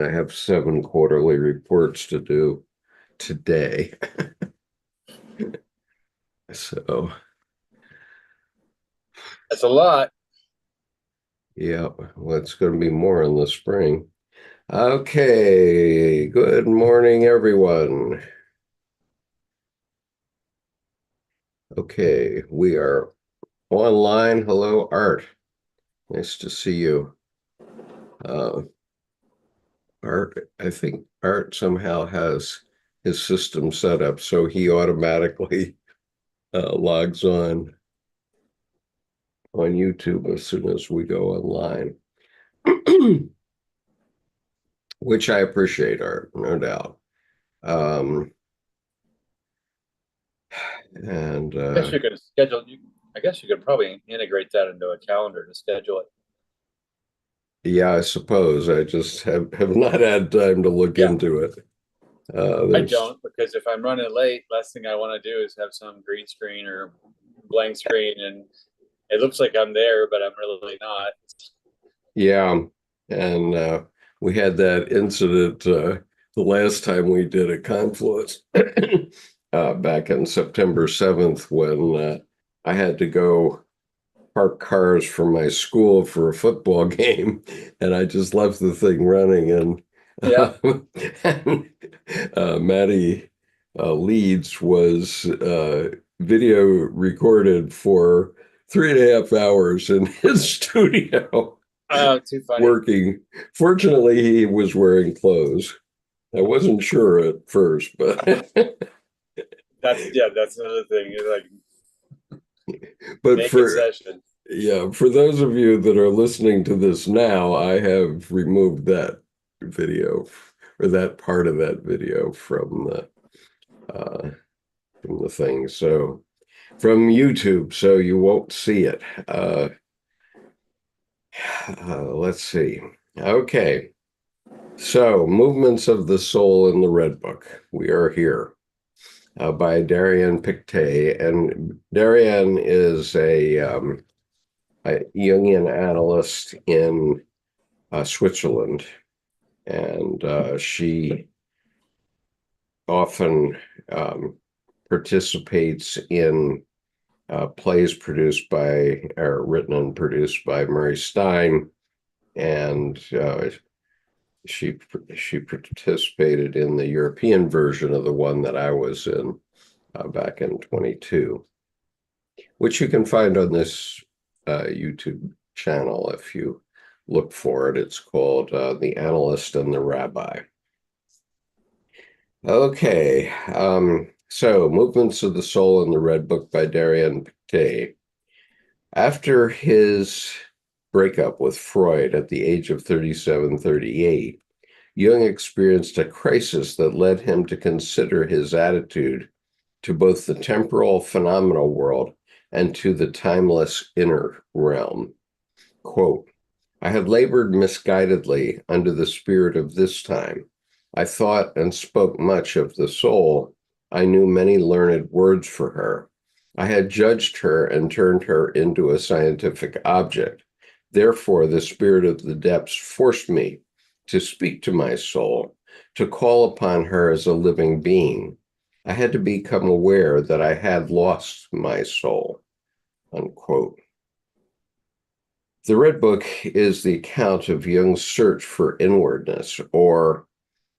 I have 7 quarterly reports to do today. So, That's a lot. yeah, well, it's going to be more in the spring. Okay, good morning, everyone. Okay, we are online. Hello, Art. Nice to see you. Uh, Art, I think Art somehow has his system set up so he automatically logs on YouTube as soon as we go online. Which I appreciate, Art, no doubt. Um, and I guess you could schedule. I guess you could probably integrate that into a calendar to schedule it. yeah, I suppose I just have not had time to look Yeah, into it. I There's, don't because if I'm running late, last thing I want to do is have some green screen or blank screen, and it looks like I'm there, but I'm really not. yeah, and we had that incident the last time we did a confluence back on September 7th when I had to go park cars from my school for a football game, and I just left the thing running. Yeah. And Maddie Leeds was video recorded for 3.5 hours in his studio Oh, too funny. working. Fortunately, he was wearing clothes. I wasn't sure at first, but That's another thing. It's like but naked for session. yeah, for those of you that are listening to this now, I have removed that video or that part of that video uh, from the thing. So from YouTube, so you won't see it. Let's see. Okay, so Movements of the Soul in the Red Book. We are here by Dariane Pictet, and Dariane is a Jungian analyst in Switzerland, and she often um, participates in plays produced by, or written and produced by Murray Stein, and she she participated in the European version of the one that I was in back in 22, which you can find on this YouTube channel if you look for it. It's called The Analyst and the Rabbi. Okay, so Movements of the Soul in the Red Book by Darian Pictet. After his breakup with Freud at the age of 37, 38, Jung experienced a crisis that led him to consider his attitude to both the temporal phenomenal world and to the timeless inner realm. Quote, I had labored misguidedly under the spirit of this time. I thought and spoke much of the soul. I knew many learned words for her. I had judged her and turned her into a scientific object. Therefore, the spirit of the depths forced me to speak to my soul, to call upon her as a living being. I had to become aware that I had lost my soul. Unquote. The Red Book is the account of Jung's search for inwardness, or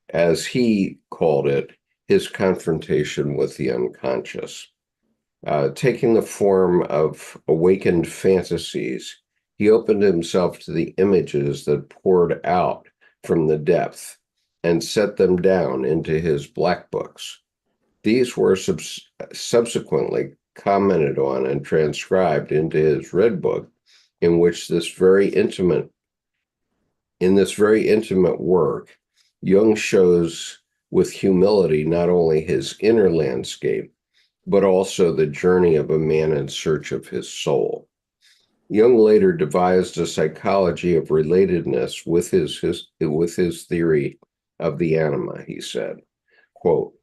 as he called it, his confrontation with the unconscious. Taking the form of awakened fantasies, he opened himself to the images that poured out from the depth and set them down into his black books. These were subsequently commented on and transcribed into his Red Book, in which this very intimate work, Jung shows with humility not only his inner landscape, but also the journey of a man in search of his soul. Jung later devised a psychology of relatedness with his theory of the anima, he said, quote,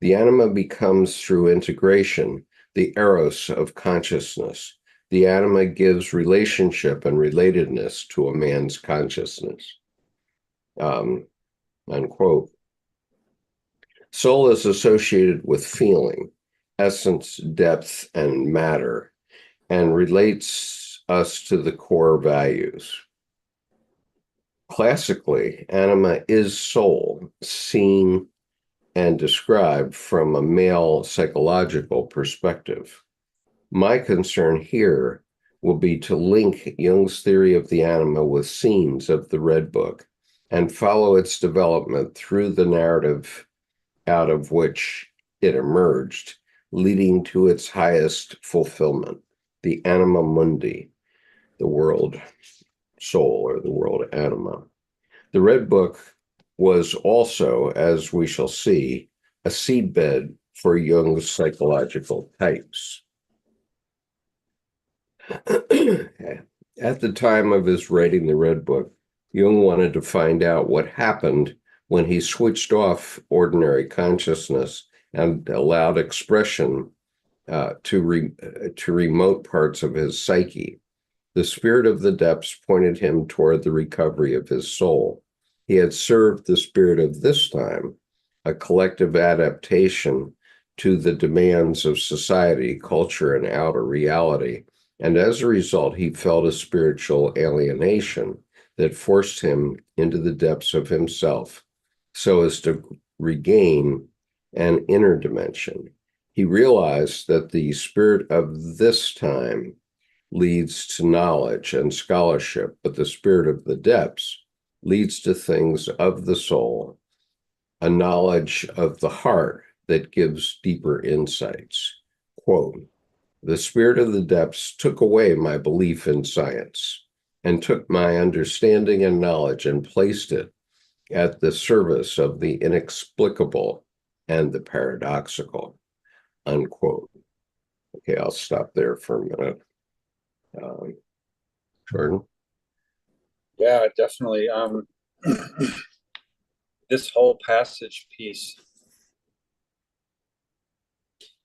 the anima becomes through integration the eros of consciousness. The anima gives relationship and relatedness to a man's consciousness. Um, unquote. Soul is associated with feeling, essence, depth, and matter, and relates us to the core values. Classically, anima is soul, seen and described from a male psychological perspective. My concern here will be to link Jung's theory of the anima with scenes of the Red Book and follow its development through the narrative out of which it emerged, leading to its highest fulfillment, the anima mundi, the world soul or the world anima. The Red Book was also, as we shall see, a seedbed for Jung's psychological types. At the time of his writing the Red Book, Jung wanted to find out what happened when he switched off ordinary consciousness and allowed expression to remote parts of his psyche. The spirit of the depths pointed him toward the recovery of his soul. He had served the spirit of this time, a collective adaptation to the demands of society, culture, and outer reality. And as a result, he felt a spiritual alienation that forced him into the depths of himself so as to regain an inner dimension. He realized that the spirit of this time leads to knowledge and scholarship, but the spirit of the depths leads to things of the soul, a knowledge of the heart that gives deeper insights. Quote, "The spirit of the depths took away my belief in science and took my understanding and knowledge and placed it at the service of the inexplicable and the paradoxical," unquote. Okay, I'll stop there for a minute. Jordan? Yeah, definitely. This whole passage piece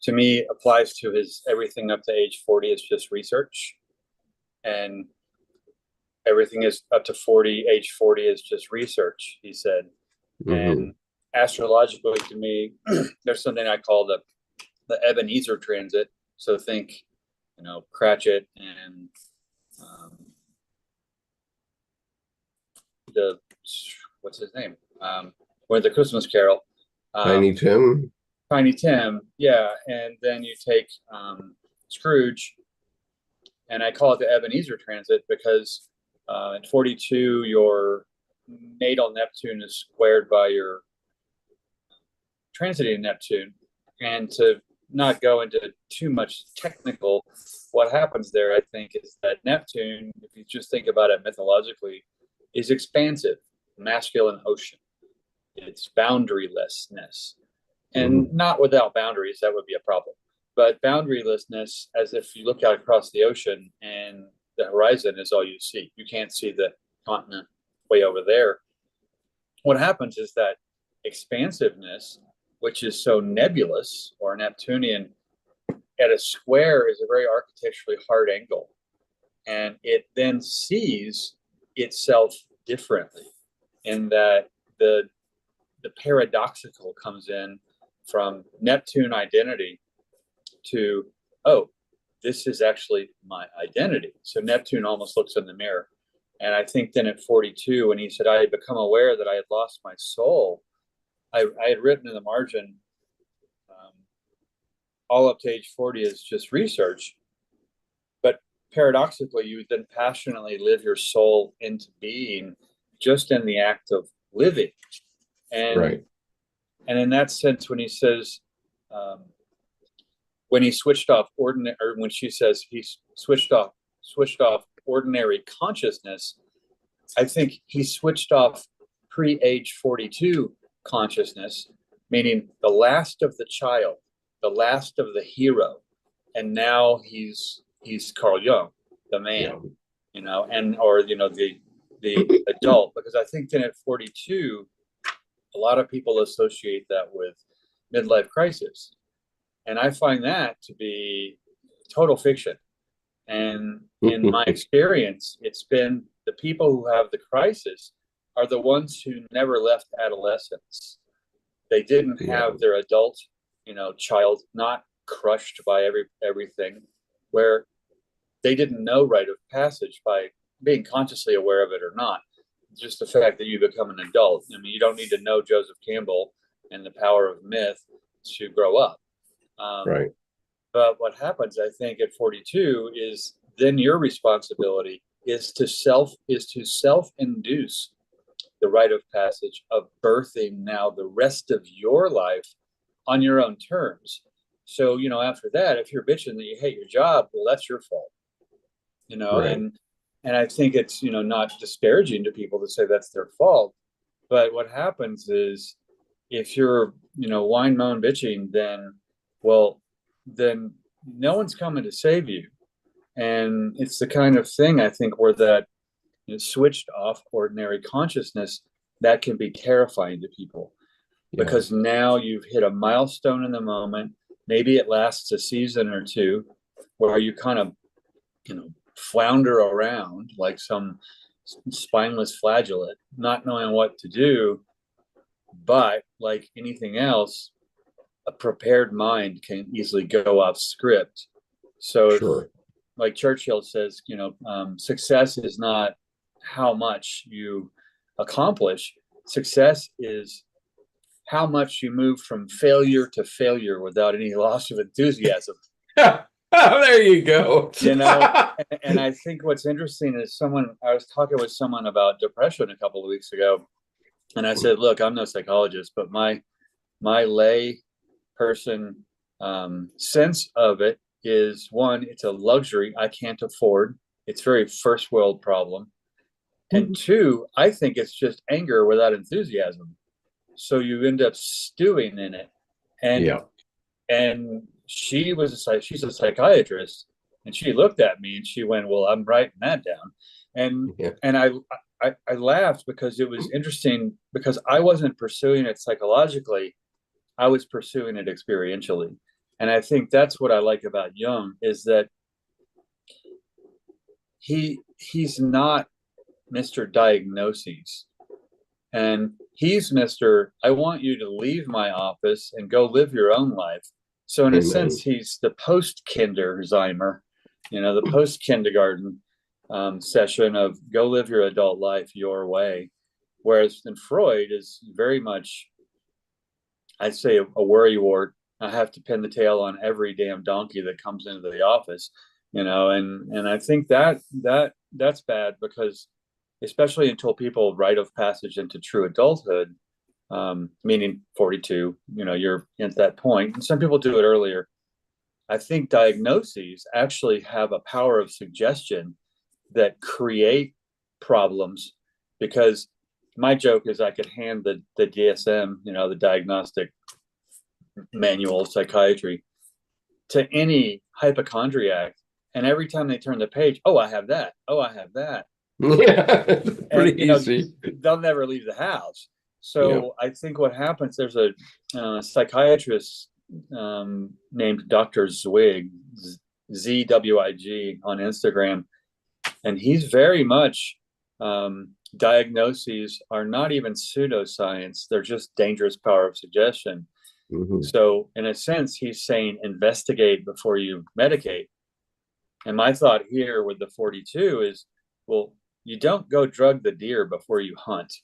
to me applies to his everything up to age 40 is just research, and everything is up to 40, age 40 is just research, he said. Mm-hmm. And astrologically, to me, there's something I call the Ebenezer transit. So think, Cratchit and the what's his name? Where the Christmas Carol. Tiny Tim? Tiny Tim, yeah. And then you take Scrooge, and I call it the Ebenezer transit because at 42, your natal Neptune is squared by your transiting Neptune. And to not go into too much technical, what happens there, I think, is that Neptune, if you just think about it mythologically, is expansive, masculine ocean. It's boundarylessness. And not without boundaries, that would be a problem. But boundarylessness, as if you look out across the ocean and the horizon is all you see. You can't see the continent way over there. What happens is that expansiveness, which is so nebulous or Neptunian, at a square is a very architecturally hard angle. And it then sees itself differently in that the paradoxical comes in from Neptune identity to, oh, this is actually my identity. So Neptune almost looks in the mirror. And I think then at 42, when he said, I had become aware that I had lost my soul, I had written in the margin, all up to age 40 is just research. But paradoxically, you then passionately live your soul into being just in the act of living. And, right. And in that sense, when he says, when he switched off ordinary, or when she says he switched off ordinary consciousness, I think he switched off pre-age 42 consciousness, meaning the last of the child, the last of the hero, and now he's Carl Jung, the man, and or the adult, because I think then at 42, a lot of people associate that with midlife crisis. And I find that to be total fiction. And in my experience, it's been the people who have the crisis are the ones who never left adolescence. They didn't Yeah. have their adult, child not crushed by everything, where they didn't know rite of passage by being consciously aware of it or not. Just the fact that you become an adult. I mean, you don't need to know Joseph Campbell and the power of myth to grow up. Right. But what happens, I think, at 42 is then your responsibility is to self-induce the rite of passage of birthing now the rest of your life on your own terms. So, after that, if you're bitching that you hate your job, well, that's your fault. Right. And I think it's, not disparaging to people to say that's their fault. But what happens is if you're, whine, moan, bitching, then no one's coming to save you. And it's the kind of thing, I think, where that switched off ordinary consciousness, that can be terrifying to people. Yeah. Because now you've hit a milestone in the moment. Maybe it lasts a season or two where you kind of, flounder around like some spineless flagellate, not knowing what to do. But like anything else, a prepared mind can easily go off script. So Sure. like Churchill says, success is not how much you accomplish. Success is how much you move from failure to failure without any loss of enthusiasm. Oh, there you go. And I think what's interesting is I was talking with someone about depression a couple of weeks ago, and I said, look, I'm no psychologist, but my lay person sense of it is, one, it's a luxury I can't afford. It's very first world problem. And two, I think it's just anger without enthusiasm. So you end up stewing in it. And she's a psychiatrist, and she looked at me and she went, well, I'm writing that down. And I laughed because it was interesting, because I wasn't pursuing it psychologically. I was pursuing it experientially. And I think that's what I like about Jung, is that he's not Mr. Diagnoses. And he's Mr. I want you to leave my office and go live your own life. So in a sense, he's the post-Kinderzheimer, the post-kindergarten session of go live your adult life your way. Whereas in Freud is very much, I'd say, a worrywart. I have to pin the tail on every damn donkey that comes into the office, and I think that's bad, because especially until people rite of passage into true adulthood, meaning 42, you're at that point. And some people do it earlier. I think diagnoses actually have a power of suggestion that create problems, because my joke is I could hand the DSM, the diagnostic manual of psychiatry, to any hypochondriac, and every time they turn the page, oh, I have that. Oh, I have that. Yeah, pretty easy. They'll never leave the house. So I think what happens, there's a psychiatrist named Dr. Zwig, ZWIG, on Instagram, and he's very much, diagnoses are not even pseudoscience, they're just dangerous power of suggestion. So in a sense, he's saying investigate before you medicate. And my thought here with the 42 is, well, you don't go drug the deer before you hunt.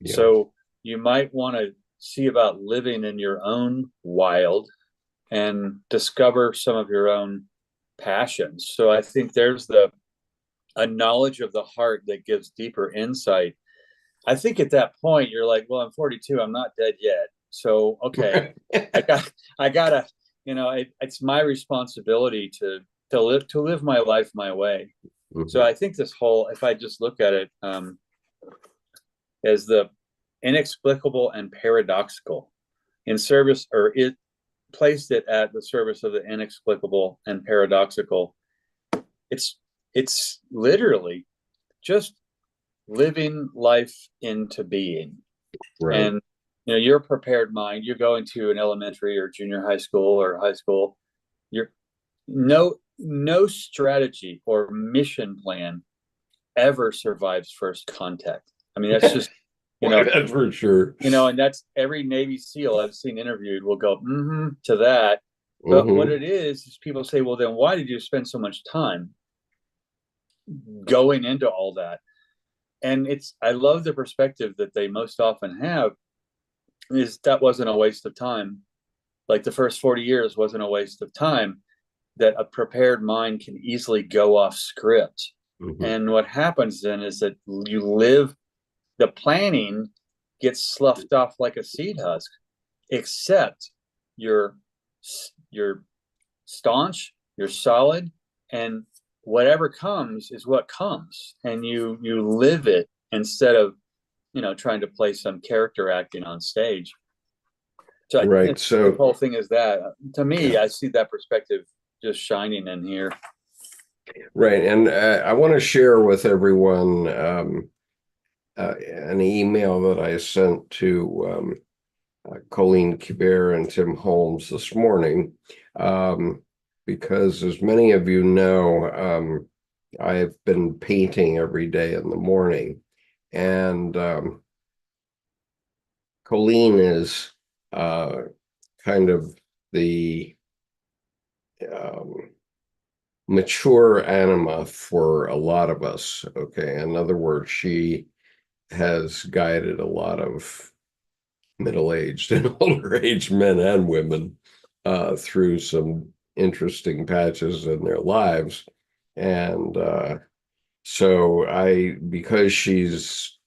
So you might want to see about living in your own wild and discover some of your own passions. So I think there's a knowledge of the heart that gives deeper insight. I think at that point you're like, well, I'm 42, I'm not dead yet. So, okay, I gotta, it's my responsibility to live my life my way. So I think this whole, if I just look at it as the inexplicable and paradoxical in service, or it placed it at the service of the inexplicable and paradoxical, it's literally just living life into being. And your prepared mind, you're going to an elementary or junior high school or high school, you're no strategy or mission plan ever survives first contact. I mean, that's just, you know, That's for sure. and that's every Navy SEAL I've seen interviewed will go to that. But what Hmm. it is people say, well, then why did you spend so much time going into all that? And I love the perspective that they most often have is that wasn't a waste of time. Like the first 40 years wasn't a waste of time, that a prepared mind can easily go off script. Hmm. And what happens then is that the planning gets sloughed off like a seed husk, except you're you're staunch, you're solid, and whatever comes is what comes, and you live it instead of trying to play some character acting on stage. So I Right. think the So, whole thing is that to me, yeah. I see that perspective just shining in here. Right. And I want to share with everyone an email that I sent to Colleen Kiber and Tim Holmes this morning, because as many of you know, I've been painting every day in the morning. And Colleen is uh, kind of the um, mature anima for a lot of us. Okay. In other words, she has guided a lot of middle-aged and older-aged men and women through some interesting patches in their lives. And because she's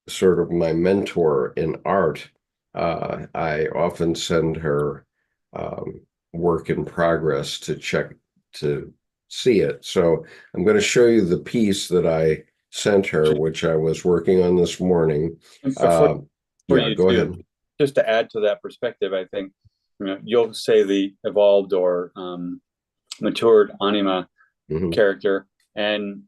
sort of my mentor in art, I often send her um, work in progress to check to see it. So I'm going to show you the piece that I sent her, which I was working on this morning. And Uh, for yeah, you go too, ahead. just to add to that perspective, I think you'll say the evolved or matured anima Hmm. character, and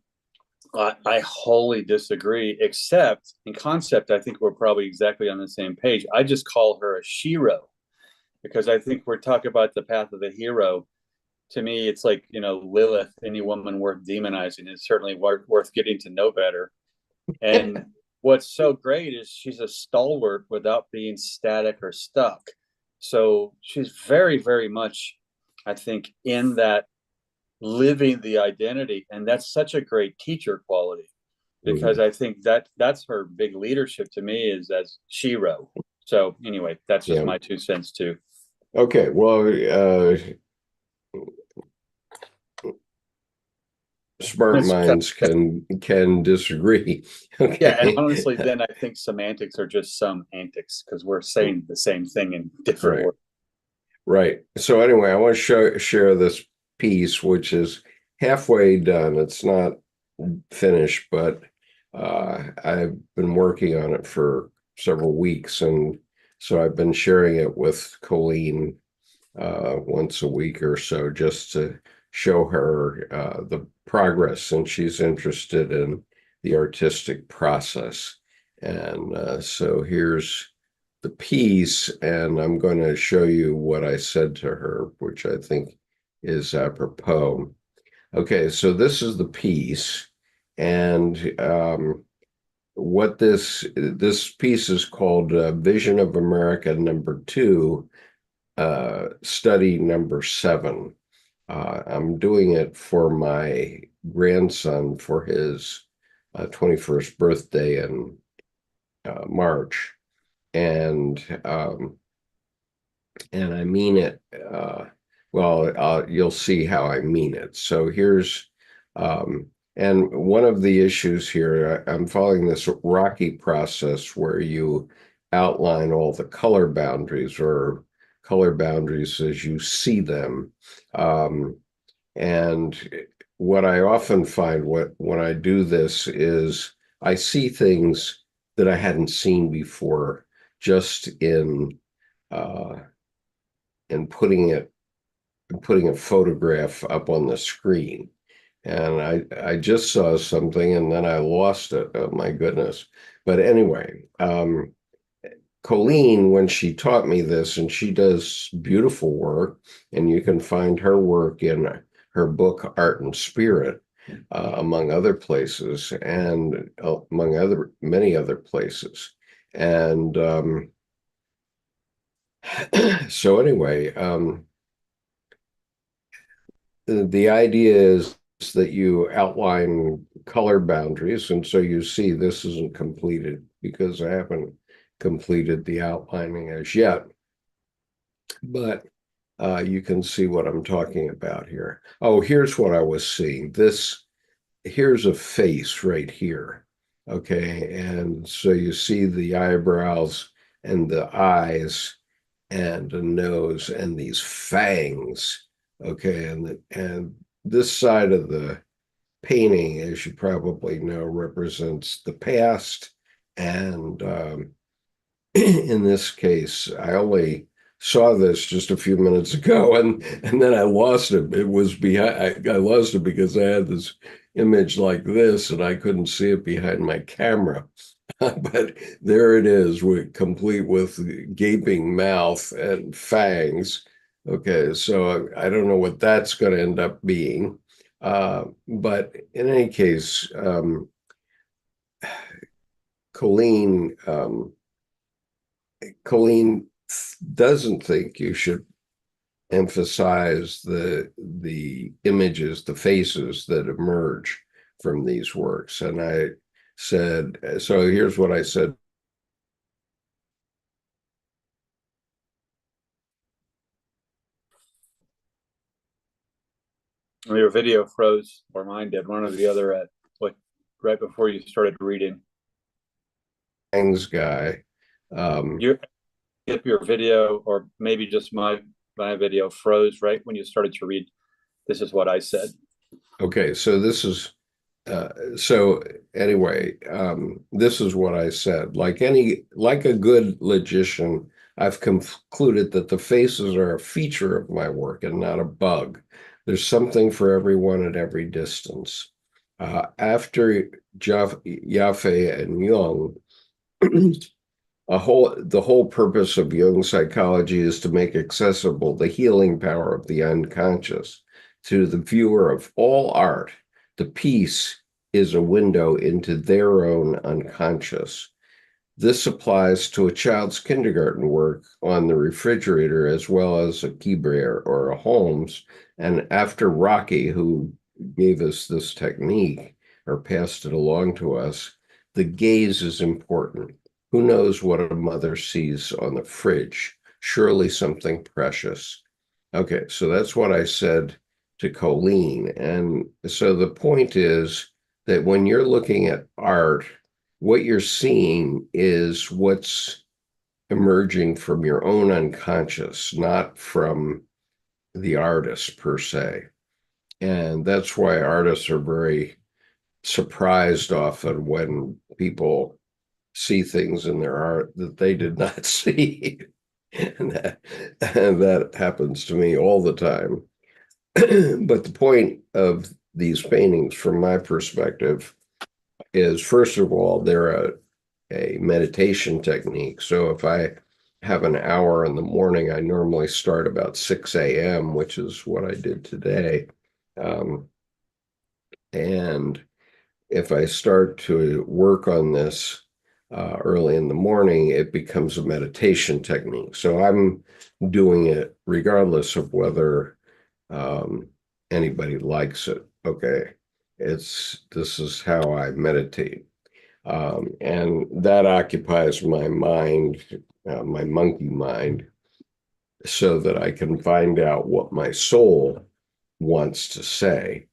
I wholly disagree. Except in concept, I think we're probably exactly on the same page. I just call her a shiro because I think we're talking about the path of the hero. To me, it's like Lilith. Any woman worth demonizing is certainly worth getting to know better. And what's so great is she's a stalwart without being static or stuck. So she's very, very much, I think, in that living the identity. And that's such a great teacher quality because Hmm. I think that's her big leadership to me is as Shiro. So anyway, that's just Yeah. my 2 cents too. Okay. Well, smart It's kind minds can disagree. Yeah, and Okay. honestly, then I think semantics are just some antics because we're saying the same thing in different Right. words. Right. So anyway, I want to share this piece, which is halfway done. It's not finished, but I've been working on it for several weeks, and so I've been sharing it with Colleen once a week or so, just to show her the progress, and she's interested in the artistic process. And so here's the piece, and I'm going to show you what I said to her, which I think is apropos. Okay, so this is the piece, and what this piece is called Vision of America #2, study #7. I'm doing it for my grandson for his 21st birthday in March, and I mean it. You'll see how I mean it. So here's, and one of the issues here, I'm following this Rocky process where you outline all the color boundaries or color boundaries as you see them. Um, and what I often find when I do this is I see things that I hadn't seen before just uh, in putting a photograph up on the screen. And I just saw something and then I lost it. Oh my goodness. But anyway, Colleen, when she taught me this, and she does beautiful work, and you can find her work in her book, Art and Spirit. among other places, and among many other places. And so anyway, the idea is that you outline color boundaries, and so you see this isn't completed because I haven't completed the outlining as yet, but you can see what I'm talking about here. Oh, here's what I was seeing. Here's a face right here. Okay, and so you see the eyebrows and the eyes and a nose and these fangs. Okay, and this side of the painting, as you probably know, represents the past. And in this case, I only saw this just a few minutes ago, and then I lost it. It was behind. I lost it because I had this image like this, and I couldn't see it behind my camera. But there it is, complete with gaping mouth and fangs. Okay, so I don't know what that's going to end up being. But in any case, Colleen, Colleen doesn't think you should emphasize the images, the faces that emerge from these works. And I said, so here's what I said. Your video froze, or mine did, one or the other, at like right before you started reading. Ang's guy. You if your video, or maybe just my video, froze right when you started to read. This is what I said. Okay, so this is so anyway, this is what I said. Like a good logician, I've concluded that the faces are a feature of my work and not a bug. There's something for everyone at every distance. After Jaffe and Jung, the whole purpose of Jung psychology is to make accessible the healing power of the unconscious to the viewer of all art. The piece is a window into their own unconscious. This applies to a child's kindergarten work on the refrigerator as well as a Keybrayer or a Holmes. And after Rocky, who gave us this technique or passed it along to us, the gaze is important. Who knows what a mother sees on the fridge? Surely something precious. Okay, so that's what I said to Colleen. And so the point is that when you're looking at art, what you're seeing is what's emerging from your own unconscious, not from the artist per se. And that's why artists are very surprised often when people see things in their art that they did not see. And that happens to me all the time. But the point of these paintings, from my perspective, is first of all, they're a meditation technique. So if I have an hour in the morning, I normally start about 6 a.m., which is what I did today. And if I start to work on this early in the morning, it becomes a meditation technique. So I'm doing it regardless of whether anybody likes it. Okay. This is how I meditate. And that occupies my mind, my monkey mind, so that I can find out what my soul wants to say.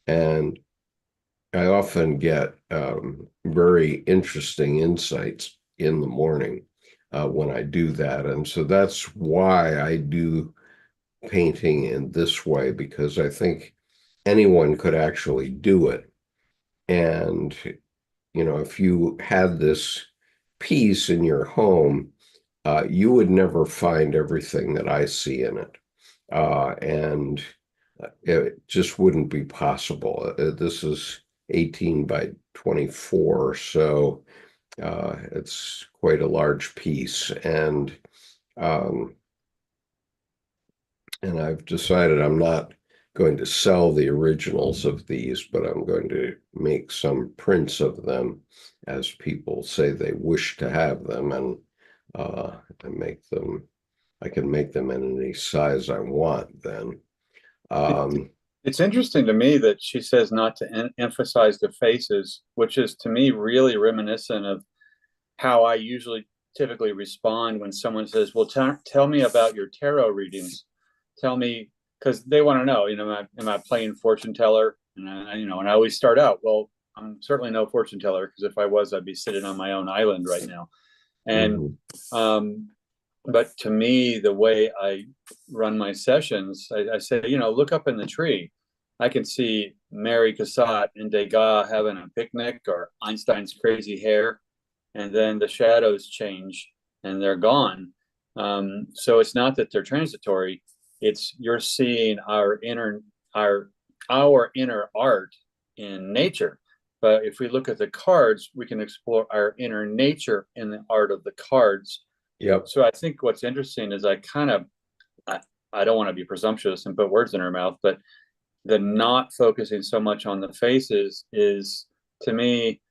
And I often get very interesting insights in the morning when I do that. And so that's why I do painting in this way, because I think anyone could actually do it. And, if you had this piece in your home, you would never find everything that I see in it. And it just wouldn't be possible. This is 18 by 24, so it's quite a large piece. And I've decided I'm not going to sell the originals of these, but I'm going to make some prints of them as people say they wish to have them, and make them. I can make them in any size I want then. It, Um, it's interesting to me that she says not to emphasize the faces, which is to me really reminiscent of how I usually typically respond when someone says, "Well, tell me about your tarot readings. Tell me," because they want to know, am I playing fortune teller? And and I always start out, well, I'm certainly no fortune teller, because if I was, I'd be sitting on my own island right now. And mhm. but to me, the way I run my sessions, I say, look up in the tree. I can see Mary Cassatt and Degas having a picnic, or Einstein's crazy hair, and then the shadows change and they're gone. So it's not that they're transitory; it's you're seeing our our inner art in nature. But if we look at the cards, we can explore our inner nature in the art of the cards. Yep. So I think what's interesting is I, I don't want to be presumptuous and put words in her mouth, but the not focusing so much on the faces is, to me,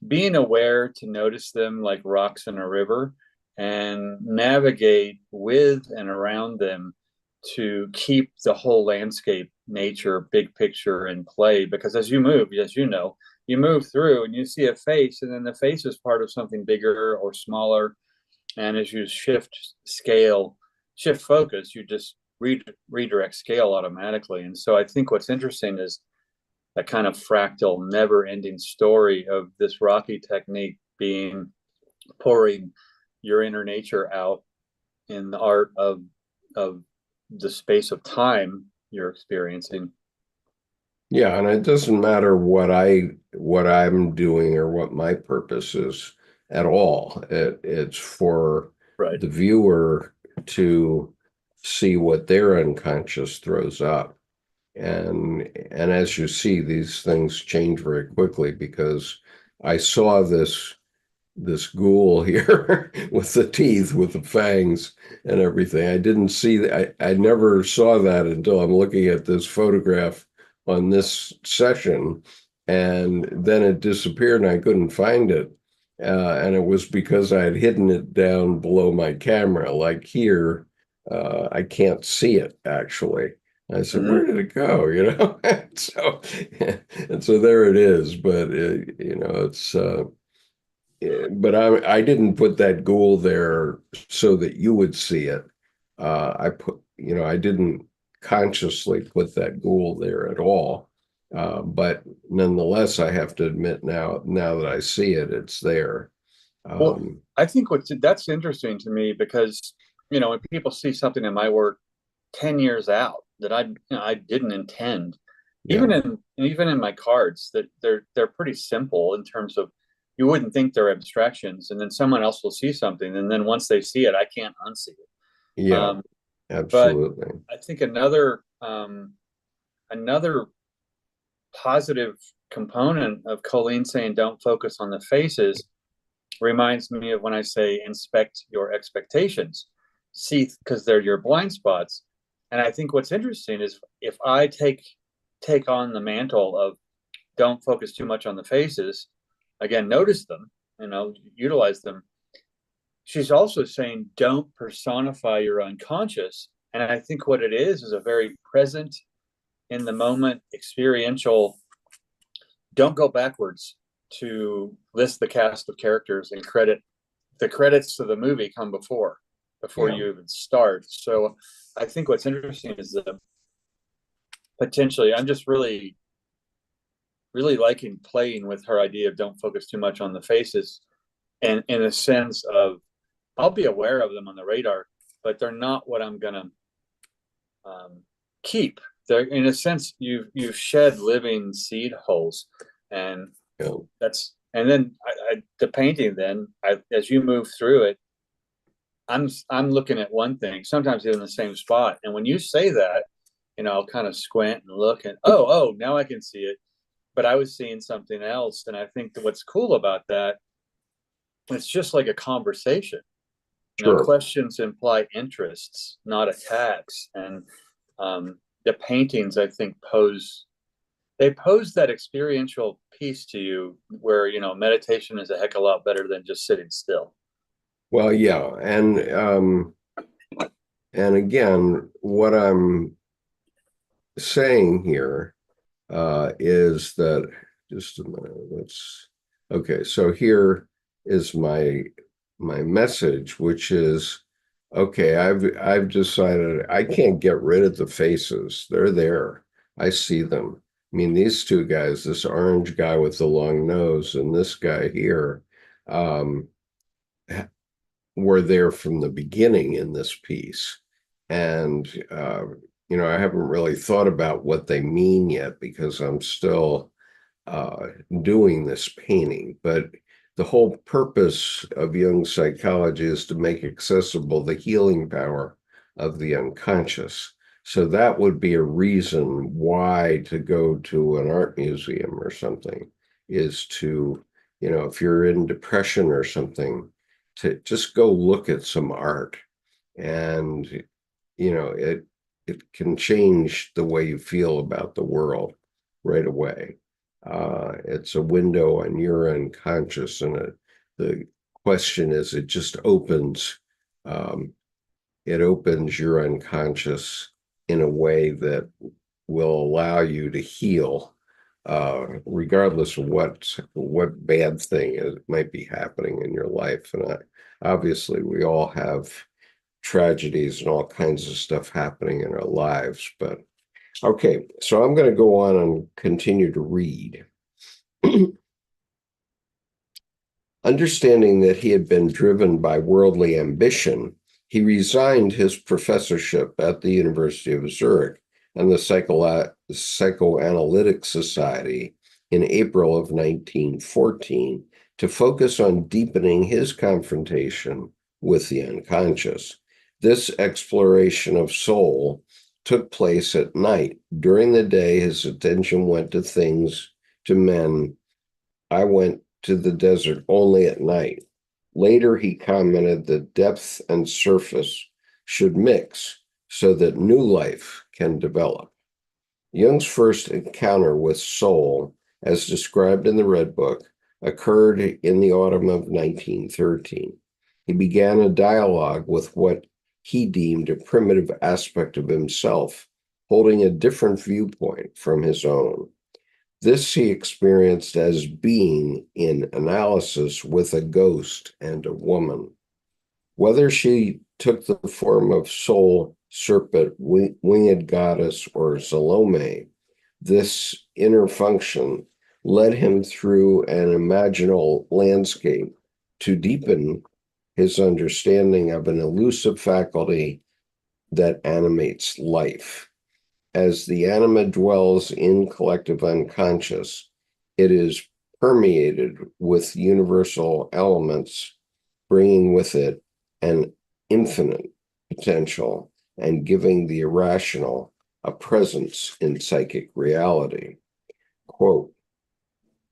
being aware to notice them like rocks in a river and navigate with and around them to keep the whole landscape, nature, big picture in play. Because as you move, as you know, you move through and you see a face, and then the face is part of something bigger or smaller. And as you shift focus, you just redirect scale automatically. And so I think what's interesting is a kind of fractal, never-ending story of this Rocky technique being pouring your inner nature out in the art of the space of time you're experiencing. Yeah, and it doesn't matter what I'm doing or what my purpose is at all. It's for Right. the viewer to see what their unconscious throws up. And as you see, these things change very quickly, because I saw this ghoul here with the teeth, with the fangs and everything. I didn't see that. I never saw that until I'm looking at this photograph on this session, and then it disappeared and I couldn't find it. And it was because I had hidden it down below my camera, like here. I can't see it actually. I said, Mm-hmm. where did it go? So, and so there it is. But it's but I didn't put that goal there so that you would see it. I didn't consciously put that goal there at all. But nonetheless, I have to admit now that I see it, it's there. Well, Um, I think that's interesting to me, because when people see something in my work 10 years out that I didn't intend, yeah, even in my cards, that they're pretty simple in terms of, you wouldn't think they're abstractions, and then someone else will see something, and then once they see it, I can't unsee it. yeah, But absolutely. I think another positive component of Colleen saying don't focus on the faces reminds me of when I say inspect your expectations. See, because they're your blind spots. And I think what's interesting is, if I take on the mantle of don't focus too much on the faces, again, notice them, utilize them. She's also saying don't personify your unconscious. And I think what it is a very present, in the moment, experiential. Don't go backwards to list the cast of characters and the credits to the movie come before Yeah, you even start. So I think what's interesting is that potentially, I'm just really liking playing with her idea of don't focus too much on the faces, and in a sense of, I'll be aware of them on the radar, but they're not what I'm gonna keep. They're, in a sense, you've shed living seed holes, and yeah, and then the painting. Then as you move through it, I'm looking at one thing, sometimes in the same spot, and when you say that, I'll kind of squint and look, and oh, now I can see it, but I was seeing something else. And I think that what's cool about that, it's just like a conversation. sure. Questions imply interests, not attacks. And the paintings, I think, pose that experiential piece to you where, meditation is a heck of a lot better than just sitting still. Well, yeah, and again, what I'm saying here is that just a minute. Let's okay. So here is my message, which is okay. I've decided I can't get rid of the faces. They're there. I see them. I mean, these two guys, this orange guy with the long nose and this guy here, um, were there from the beginning in this piece. And, I haven't really thought about what they mean yet because I'm still doing this painting. But the whole purpose of Jung psychology is to make accessible the healing power of the unconscious. So that would be a reason why to go to an art museum or something is to, if you're in depression or something, to just go look at some art. And it can change the way you feel about the world right away. It's a window on your unconscious, and the question is, um, it opens your unconscious in a way that will allow you to heal, regardless of what bad thing might be happening in your life. And obviously, we all have tragedies and all kinds of stuff happening in our lives. But okay, so I'm going to go on and continue to read. Understanding that he had been driven by worldly ambition, he resigned his professorship at the University of Zurich and the Psychoanalytic Society in April of 1914 to focus on deepening his confrontation with the unconscious. This exploration of soul took place at night. During the day, his attention went to things, to men. I went to the desert only at night. Later, he commented that depth and surface should mix so that new life can develop. Jung's first encounter with soul, as described in the Red Book, occurred in the autumn of 1913. He began a dialogue with what he deemed a primitive aspect of himself, holding a different viewpoint from his own. This he experienced as being in analysis with a ghost and a woman. Whether she took the form of soul, serpent, winged goddess, or Salome, this inner function led him through an imaginal landscape to deepen his understanding of an elusive faculty that animates life. As the anima dwells in collective unconscious, it is permeated with universal elements, bringing with it an infinite potential and giving the irrational a presence in psychic reality. Quote,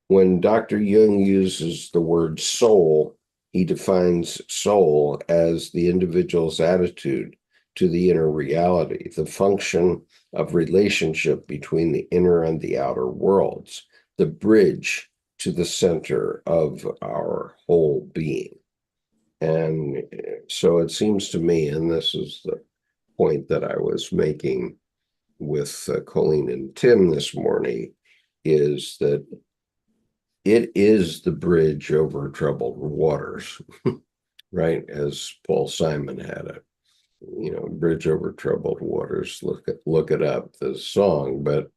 when Dr. Jung uses the word soul, he defines soul as the individual's attitude to the inner reality, the function of relationship between the inner and the outer worlds, the bridge to the center of our whole being. And so it seems to me, and this is the point that I was making with Colleen and Tim this morning, is that it is the bridge over troubled waters, right? As Paul Simon had it. Bridge over troubled waters. Look it up, the song, but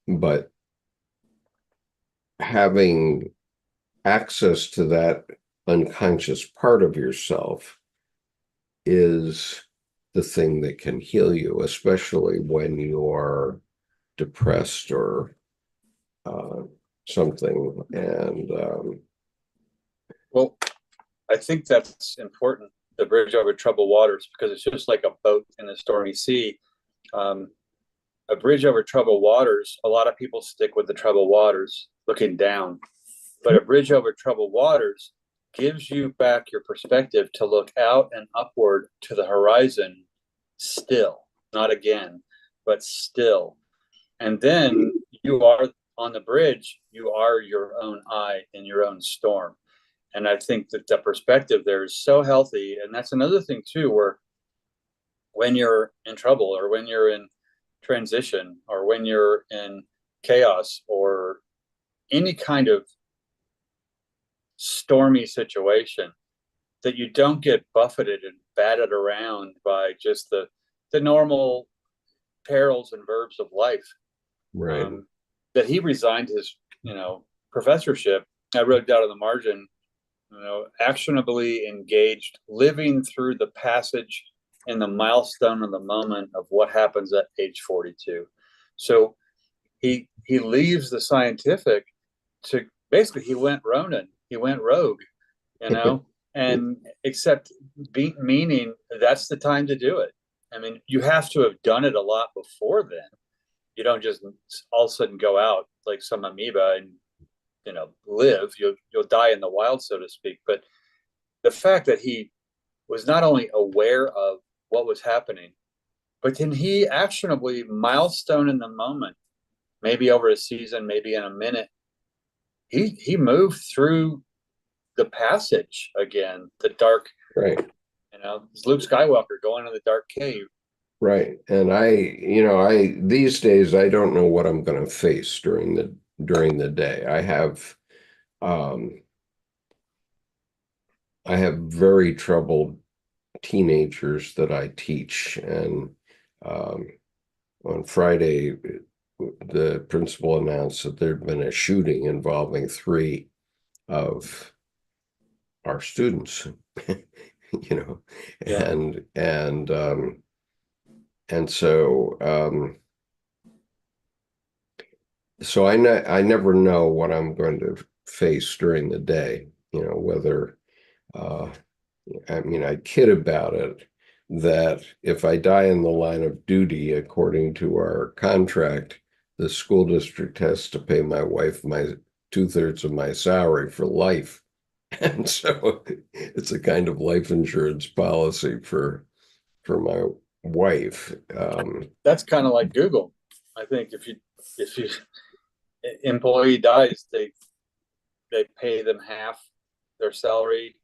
but having access to that unconscious part of yourself is the thing that can heal you, especially when you're depressed or something. And Well, I think that's important, the bridge over troubled waters, because it's just like a boat in a stormy sea. Um, a bridge over troubled waters, a lot of people stick with the troubled waters looking down, but a bridge over troubled waters gives you back your perspective to look out and upward to the horizon, still, not again, but still. And then you are on the bridge, you are your own eye in your own storm. And I think that the perspective there is so healthy. And that's another thing too, where when you're in trouble or when you're in transition or when you're in chaos or any kind of stormy situation, that you don't get buffeted and batted around by just the normal perils and verbs of life. Right. That he resigned his, professorship. I wrote down on the margin, actionably engaged, living through the passage and the milestone of the moment of what happens at age 42. So he leaves the scientific to basically he went Ronin, he went rogue, and except meaning that's the time to do it. I mean, you have to have done it a lot before then. You don't just all of a sudden go out like some amoeba and live. You'll die in the wild, so to speak. But the fact that he was not only aware of what was happening, but then he actionably milestone in the moment, maybe over a season, maybe in a minute, he moved through the passage again, the dark. Right. It's Luke Skywalker going to the dark cave. Right. And I these days I don't know what I'm going to face during the day. I have very troubled teenagers that I teach, and on Friday the principal announced that there'd been a shooting involving 3 of our students. Yeah. And so I never know what I'm going to face during the day, whether I kid about it that if I die in the line of duty, according to our contract, the school district has to pay my wife my 2/3 of my salary for life. And so it's a kind of life insurance policy for my wife. That's kind of like Google. I think if you employee dies, they pay them half their salary,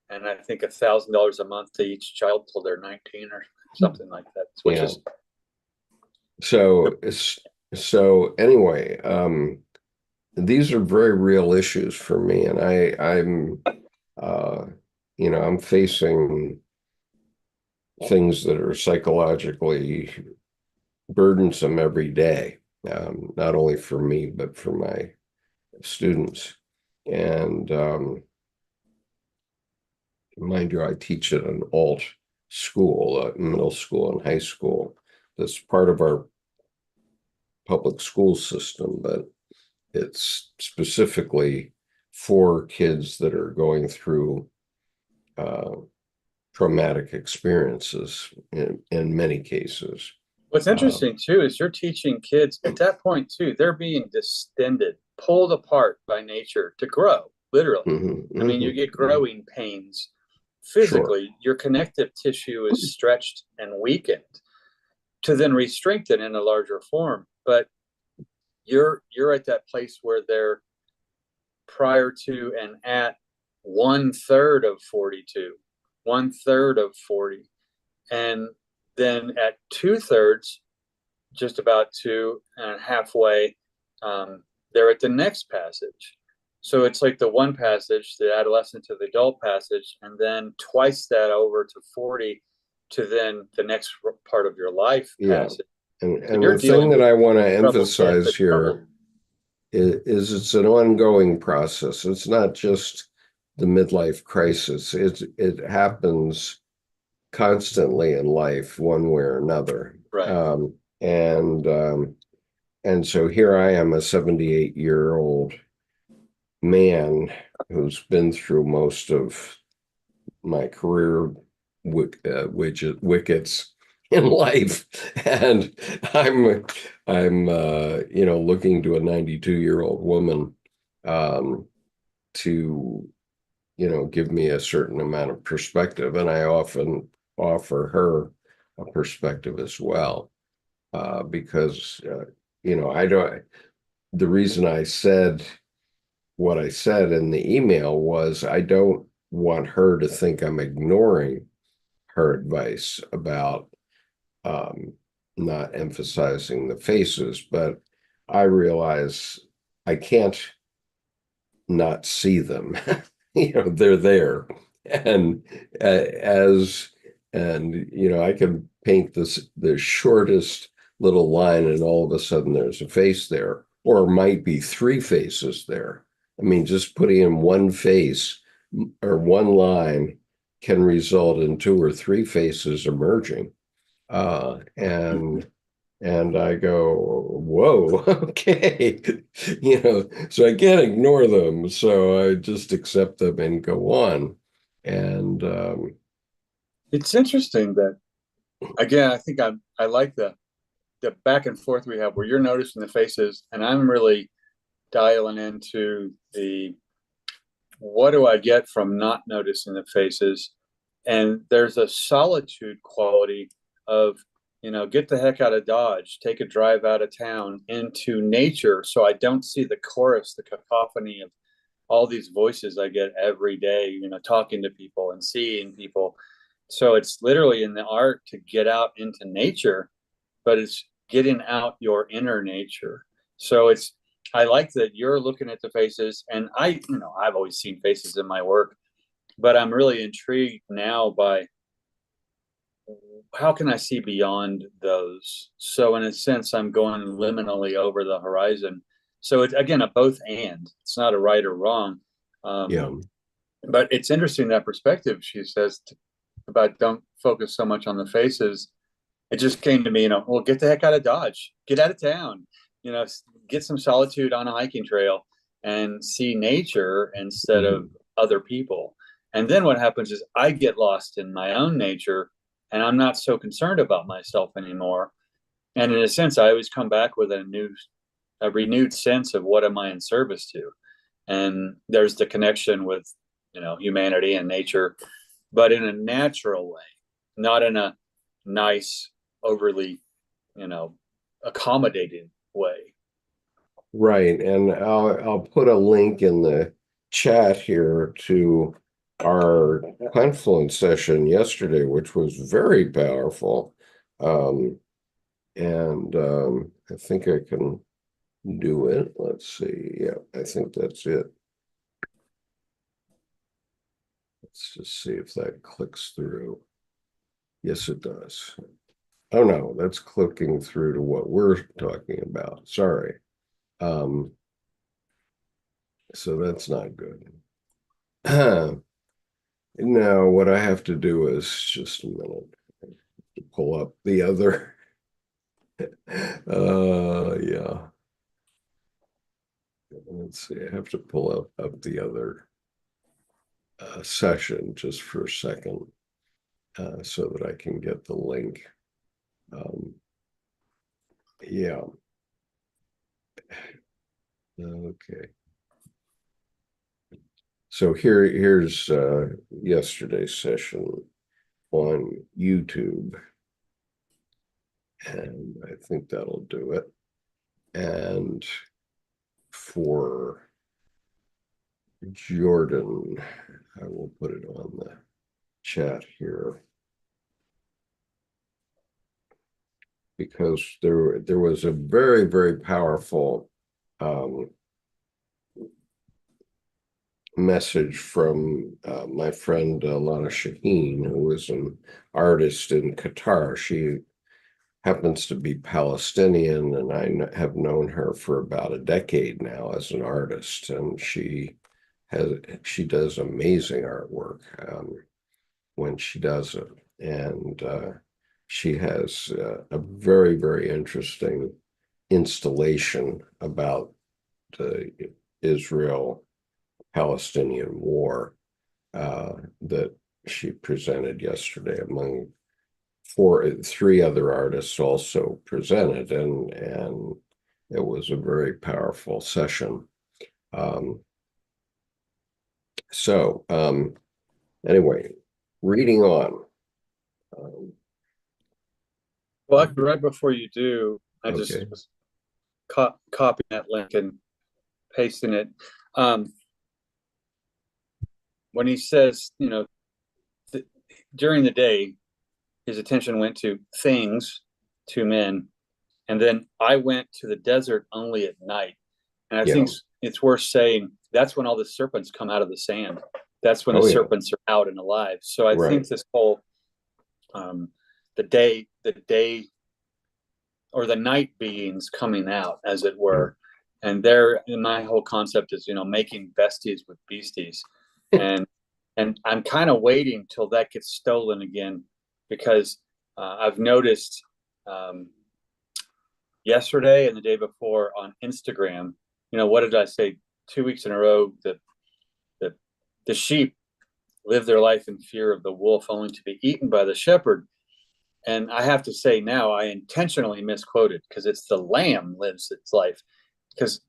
and I think $1,000 a month to each child till they're 19 or something like that. Which is so anyway. These are very real issues for me, and I'm facing things that are psychologically burdensome every day, not only for me, but for my students. And mind you, I teach at an alt school, middle school and high school. That's part of our public school system, but it's specifically for kids that are going through traumatic experiences in many cases. What's interesting too is you're teaching kids at that point too, they're being distended, pulled apart by nature to grow, literally. Mm-hmm, I mean, you get growing pains physically. Sure. Your connective tissue is stretched and weakened to then re-strengthen in a larger form. But you're at that place where they're prior to and at 1/3 of 42, 1/3 of 40, and then at 2/3, just about 2 and halfway, they're at the next passage. So it's like the one passage, the adolescent to the adult passage, and then twice that over to 40 to then the next part of your life passage. And the thing that I want to emphasize here is it's an ongoing process. It's not just the midlife crisis. It happens constantly in life, one way or another. Right. And so here I am, a 78-year-old man who's been through most of my career wickets in life, and I'm looking to a 92-year-old woman to give me a certain amount of perspective, and I often offer her a perspective as well, because I don't. The reason I said what I said in the email was I don't want her to think I'm ignoring her advice about um, not emphasizing the faces, but I realize I can't not see them. They're there, and as I can paint the shortest little line, and all of a sudden there's a face there, or it might be three faces there. I mean, just putting in one face or one line can result in two or three faces emerging. And I go, whoa, okay. So I can't ignore them. So I just accept them and go on. And It's interesting that, again, I think I like the back and forth we have where you're noticing the faces and I'm really dialing into the what do I get from not noticing the faces. And there's a solitude quality of, get the heck out of Dodge, take a drive out of town into nature so I don't see the chorus, the cacophony of all these voices I get every day, talking to people and seeing people. So it's literally in the art to get out into nature, but it's getting out your inner nature. So I like that you're looking at the faces, and I've always seen faces in my work, but I'm really intrigued now by how can I see beyond those? So in a sense, I'm going liminally over the horizon. So it's again a both and. It's not a right or wrong. yeah, But it's interesting that perspective she says about don't focus so much on the faces. It just came to me, well, get the heck out of Dodge, get out of town, you know, get some solitude on a hiking trail and see nature instead of other people. And then what happens is I get lost in my own nature and I'm not so concerned about myself anymore. And in a sense, I always come back with a renewed sense of what am I in service to. And there's the connection with, humanity and nature, but in a natural way, not in a nice, overly, accommodating way. right. And I'll put a link in the chat here to our confluence session yesterday, which was very powerful. And I think I can do it. Let's see. Yeah, I think that's it. Let's just see if that clicks through. Yes, it does. Oh no, that's clicking through to what we're talking about. Sorry. So that's not good. Now what I have to do is just a minute to pull up the other. Yeah. Let's see. I have to pull up the other session just for a second so that I can get the link. Yeah. Okay. So here's yesterday's session on YouTube, and I think that'll do it. And for Jordan, I will put it on the chat here because there was a very, very powerful message from my friend Lana Shaheen, who is an artist in Qatar. She happens to be Palestinian, and I have known her for about a decade now as an artist, and she does amazing artwork when she does it, and she has a very, very interesting installation about the Israel Palestinian war that she presented yesterday. Among three other artists also presented, and it was a very powerful session. So anyway, reading on. Well, actually, right before you do, I just Okay. was copying that link and pasting it. Um, when he says, th during the day, his attention went to things, to men, and then I went to the desert only at night. And I Yeah. think it's worth saying that's when all the serpents come out of the sand. That's when the Oh, yeah. serpents are out and alive. So I Right. think this whole um, the day or the night beings coming out, as it Mm. were. And there, my whole concept is, making besties with beasties, and I'm kind of waiting till that gets stolen again, because I've noticed um, yesterday and the day before on Instagram. What did I say? 2 weeks in a row that the the sheep live their life in fear of the wolf, only to be eaten by the shepherd. And I have to say now, I intentionally misquoted, because it's the lamb lives its life. Because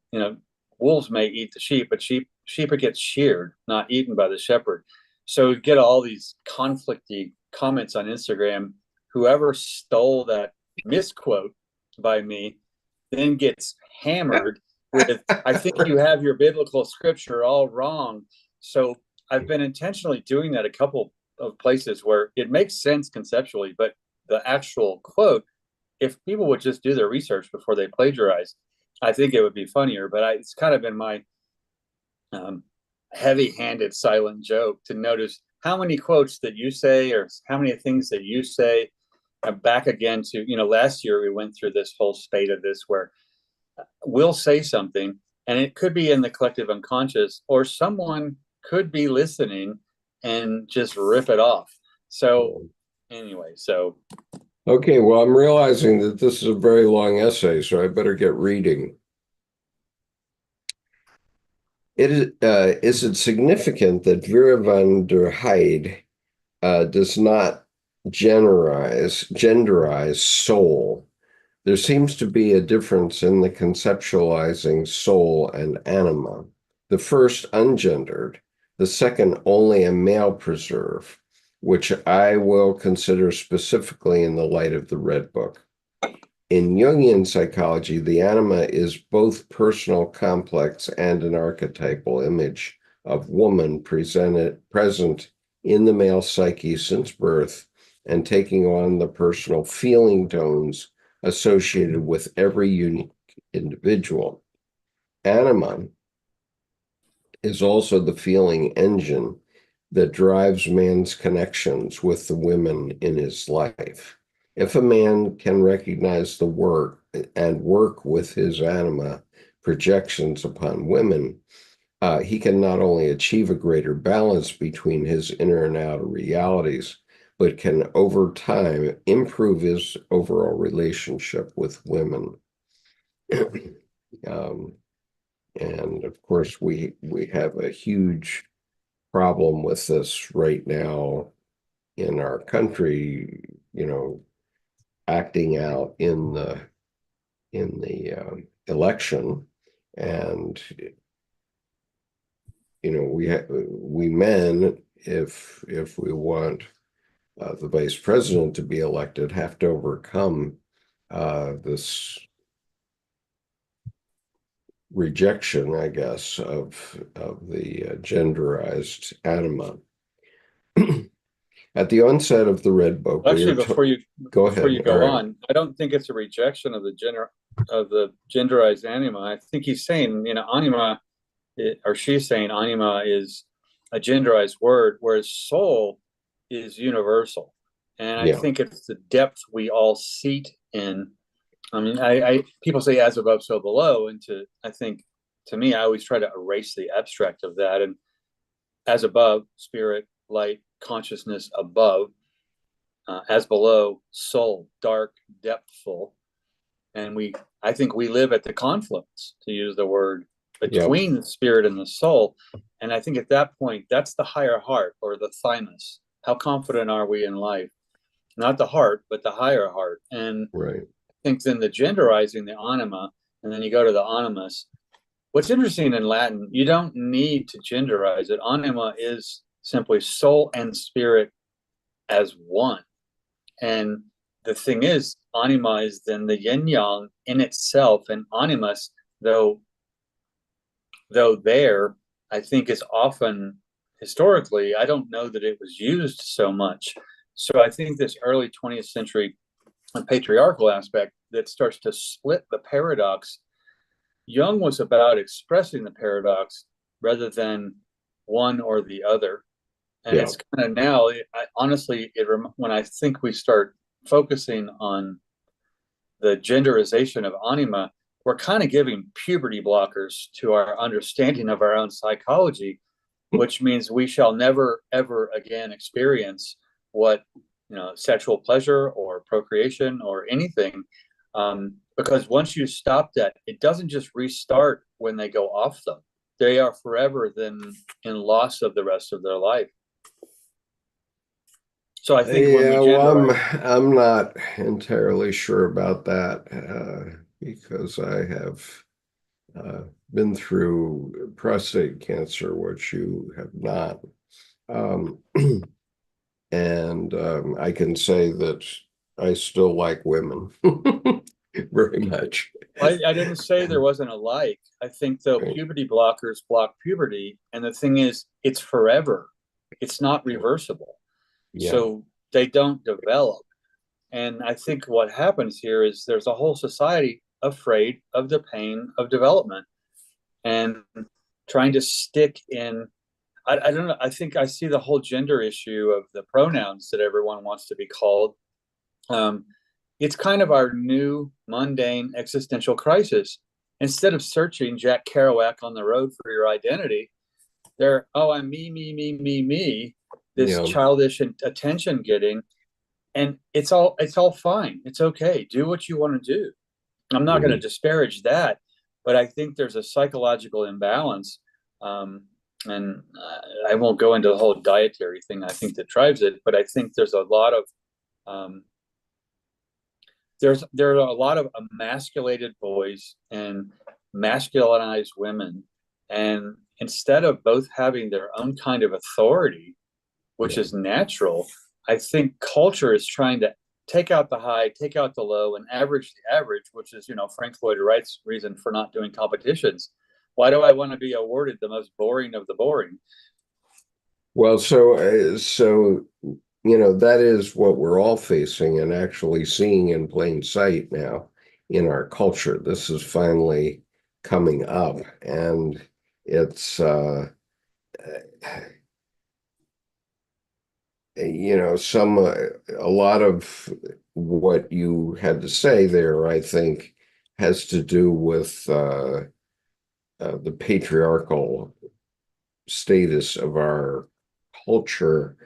wolves may eat the sheep, but sheep gets sheared, not eaten by the shepherd. So you get all these conflicty comments on Instagram. Whoever stole that misquote by me then gets hammered with, I think you have your biblical scripture all wrong. So I've been intentionally doing that a couple of places where it makes sense conceptually, but the actual quote, if people would just do their research before they plagiarize, I think it would be funnier. But it's kind of been my um, heavy-handed silent joke to notice how many quotes that you say, or how many things that you say. I'm back again to, last year we went through this whole spate of this where we'll say something and it could be in the collective unconscious, or someone could be listening and just rip it off. So anyway, so Okay, well, I'm realizing that this is a very long essay, so I better get reading. Is it significant that Vera van der Heide does not genderize soul? There seems to be a difference in the conceptualizing soul and anima. The first ungendered, the second only a male preserve, which I will consider specifically in the light of the Red Book. In Jungian psychology, the anima is both personal, complex, and an archetypal image of woman present in the male psyche since birth and taking on the personal feeling tones associated with every unique individual. Anima is also the feeling engine that drives man's connections with the women in his life. If a man can recognize the work and work with his anima projections upon women, he can not only achieve a greater balance between his inner and outer realities, but can over time improve his overall relationship with women. um, and of course, we have a huge problem with this right now in our country, acting out in the election. And we men, if we want the vice president to be elected, have to overcome this rejection, I guess, of the genderized anima. At the onset of the Red Book, we actually, are before told. you Go before ahead. you All go right. on, I don't think it's a rejection of the genderized anima. I think he's saying, anima, or she's saying anima is a genderized word, whereas soul is universal. And I Yeah. think it's the depth we all seat in. I mean, I people say as above, so below, and I think, to me, I always try to erase the abstract of that. And as above, spirit, light, consciousness above, as below, soul, dark, depthful. And I think we live at the confluence, to use the word, Yep. between the spirit and the soul. And I think at that point, that's the higher heart, or the thymus. How confident are we in life? Not the heart, but the higher heart. And Right. I think then the genderizing, the anima, and then you go to the animus. What's interesting in Latin, you don't need to genderize it. Anima is simply soul and spirit as one. And the thing is, anima is then the yin yang in itself, and animus, though there, I think is often historically, I don't know that it was used so much. So I think this early 20th century patriarchal aspect that starts to split the paradox. Jung was about expressing the paradox rather than one or the other. And Yeah. it's kind of now, honestly, when I think we start focusing on the genderization of anima, we're kind of giving puberty blockers to our understanding of our own psychology, which means we shall never, ever again experience what, sexual pleasure or procreation or anything. Because once you stop that, it doesn't just restart when they go off them. They are forever then in loss of the rest of their life. So I think when we Yeah, well, genderize, I'm not entirely sure about that because I have uh, been through prostate cancer, which you have not. Um, and I can say that I still like women very much. I didn't say there wasn't a like. I think though Right. puberty blockers block puberty, and the thing is, it's forever. It's not reversible. Yeah, So they don't develop. And I think what happens here is there's a whole society afraid of the pain of development and trying to stick in. I don't know. I think I see the whole gender issue of the pronouns that everyone wants to be called. Um, it's kind of our new mundane existential crisis. Instead of searching Jack Kerouac on the road for your identity, they're, oh, I'm me, this yeah. childish attention getting, and it's all fine. It's okay. Do what you want to do. I'm not going to Mhm. disparage that, but I think there's a psychological imbalance, and I won't go into the whole dietary thing. I think that drives it, but I think there's a lot of um, there are a lot of emasculated boys and masculinized women, and instead of both having their own kind of authority, which Yeah. is natural, I think culture is trying to take out the high, take out the low, and average the average, which is, Frank Lloyd Wright's reason for not doing competitions. Why do I want to be awarded the most boring of the boring? Well, so that is what we're all facing and actually seeing in plain sight now in our culture. This is finally coming up, and it's a lot of what you had to say there, I think, has to do with the patriarchal status of our culture,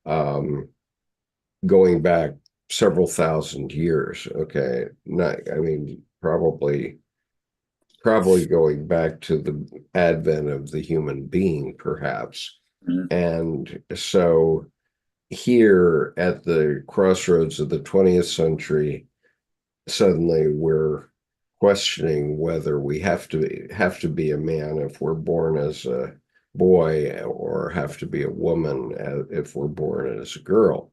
um, going back several thousand years. Okay, not, I mean, probably going back to the advent of the human being, perhaps. Mm-hmm. And so here at the crossroads of the 20th century, suddenly we're questioning whether we have to be a man if we're born as a boy, or have to be a woman if we're born as a girl.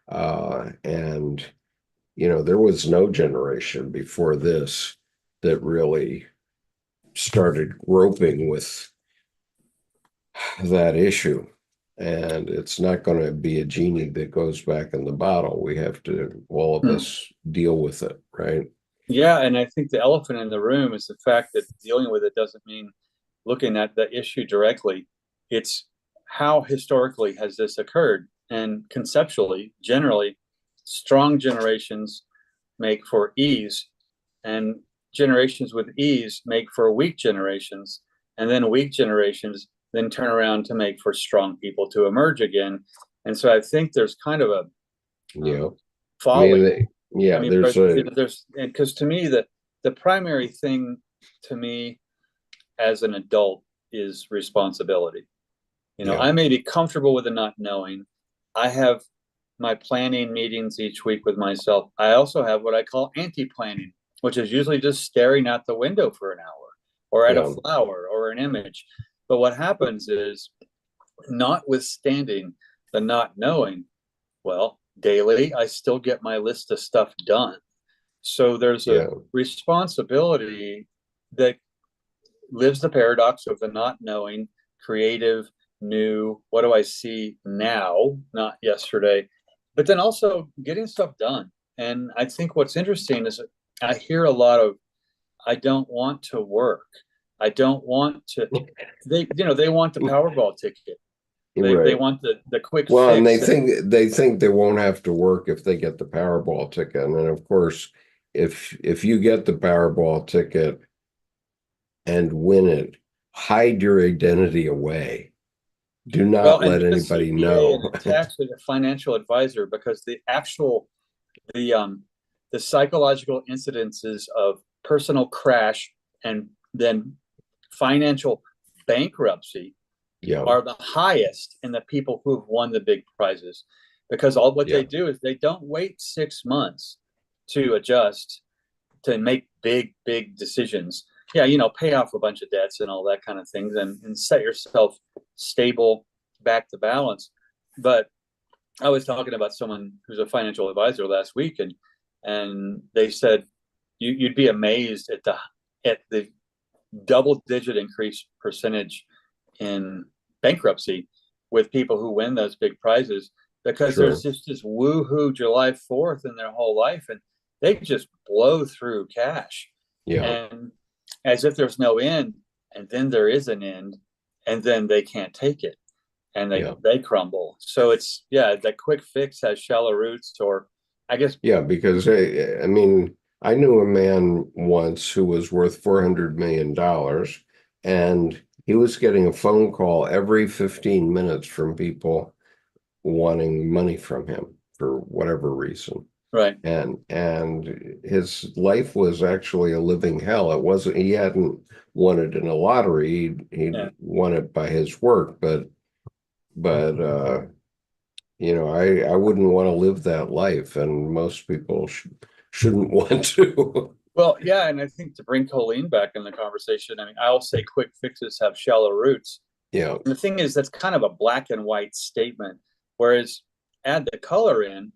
And there was no generation before this that really started groping with that issue. And it's not going to be a genie that goes back in the bottle. We have to, all of us, deal with it, right? Yeah, and I think the elephant in the room is the fact that dealing with it doesn't mean looking at the issue directly. It's how historically has this occurred? And conceptually, generally, strong generations make for ease, and generations with ease make for weak generations, and then weak generations then turn around to make for strong people to emerge again. And so I think there's kind of a Yeah. I mean, folly. I yeah, mean, there's a, there's because to me the primary thing to me as an adult is responsibility. yeah, I may be comfortable with the not knowing. I have my planning meetings each week with myself. I also have what I call anti-planning, which is usually just staring out the window for an hour or at a yeah, flower or an image. But what happens is, notwithstanding the not knowing, well, daily, I still get my list of stuff done. So there's a Yeah. responsibility that lives the paradox of the not knowing, creative, new, what do I see now, not yesterday, but then also getting stuff done. And I think what's interesting is I hear a lot of, I don't want to work. I don't want to, they want the Powerball ticket. They Right. want the quick Well, and fix. they think they won't have to work if they get the Powerball ticket. And of course, if you get the Powerball ticket and win it, hide your identity away. Do Well, not and let get a anybody CPA and know. a tax and a financial advisor, because the the psychological incidences of personal crash and then financial bankruptcy Yeah, are the highest in the people who have won the big prizes, because all what yeah, they do is they don't wait 6 months to adjust, to make big decisions. Yeah, pay off a bunch of debts and all that kind of things, and set yourself stable, back to balance. But I was talking about someone who's a financial advisor last week, and they said you'd be amazed at the double digit increase percentage in bankruptcy with people who win those big prizes, because there's sure. just this woohoo July 4th in their whole life, and they just blow through cash, Yeah, and as if there's no end, and then there is an end, and then they can't take it, and they yeah, they crumble. So it's, yeah, that quick fix has shallow roots, or I guess. yeah. Because I mean, I knew a man once who was worth $400 million, and he was getting a phone call every 15 minutes from people wanting money from him for whatever reason. Right. And his life was actually a living hell. It wasn't, he hadn't won it in a lottery. He'd Yeah. won it by his work, but I wouldn't want to live that life, and most people shouldn't want to. Well, yeah, and I think to bring Colleen back in the conversation, I mean, I'll say quick fixes have shallow roots. Yeah, And the thing is, that's kind of a black and white statement. Whereas add the color in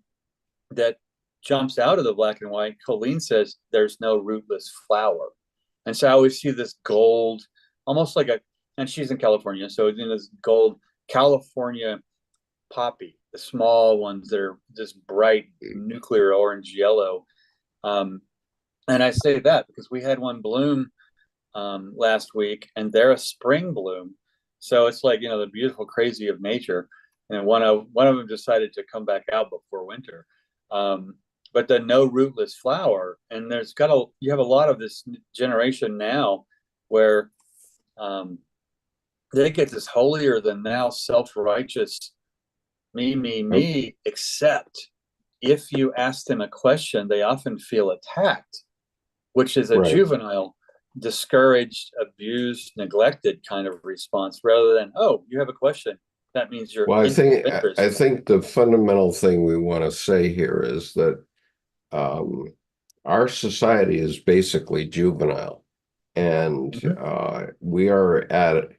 that jumps out of the black and white. Colleen says there's no rootless flower. And so I always see this gold, almost like and she's in California, so this gold California poppy, the small ones that are this bright nuclear orange yellow. Um, and I say that because we had one bloom last week, and they're a spring bloom. So it's like, the beautiful crazy of nature. And one of them decided to come back out before winter. But the no rootless flower, and you have a lot of this generation now where they get this holier than thou, self-righteous, me, except if you ask them a question, they often feel attacked, which is a right. juvenile, discouraged, abused, neglected kind of response, rather than, oh, you have a question. That means you're Well, I interested. think the fundamental thing we want to say here is that um, our society is basically juvenile, and Mhm. we are at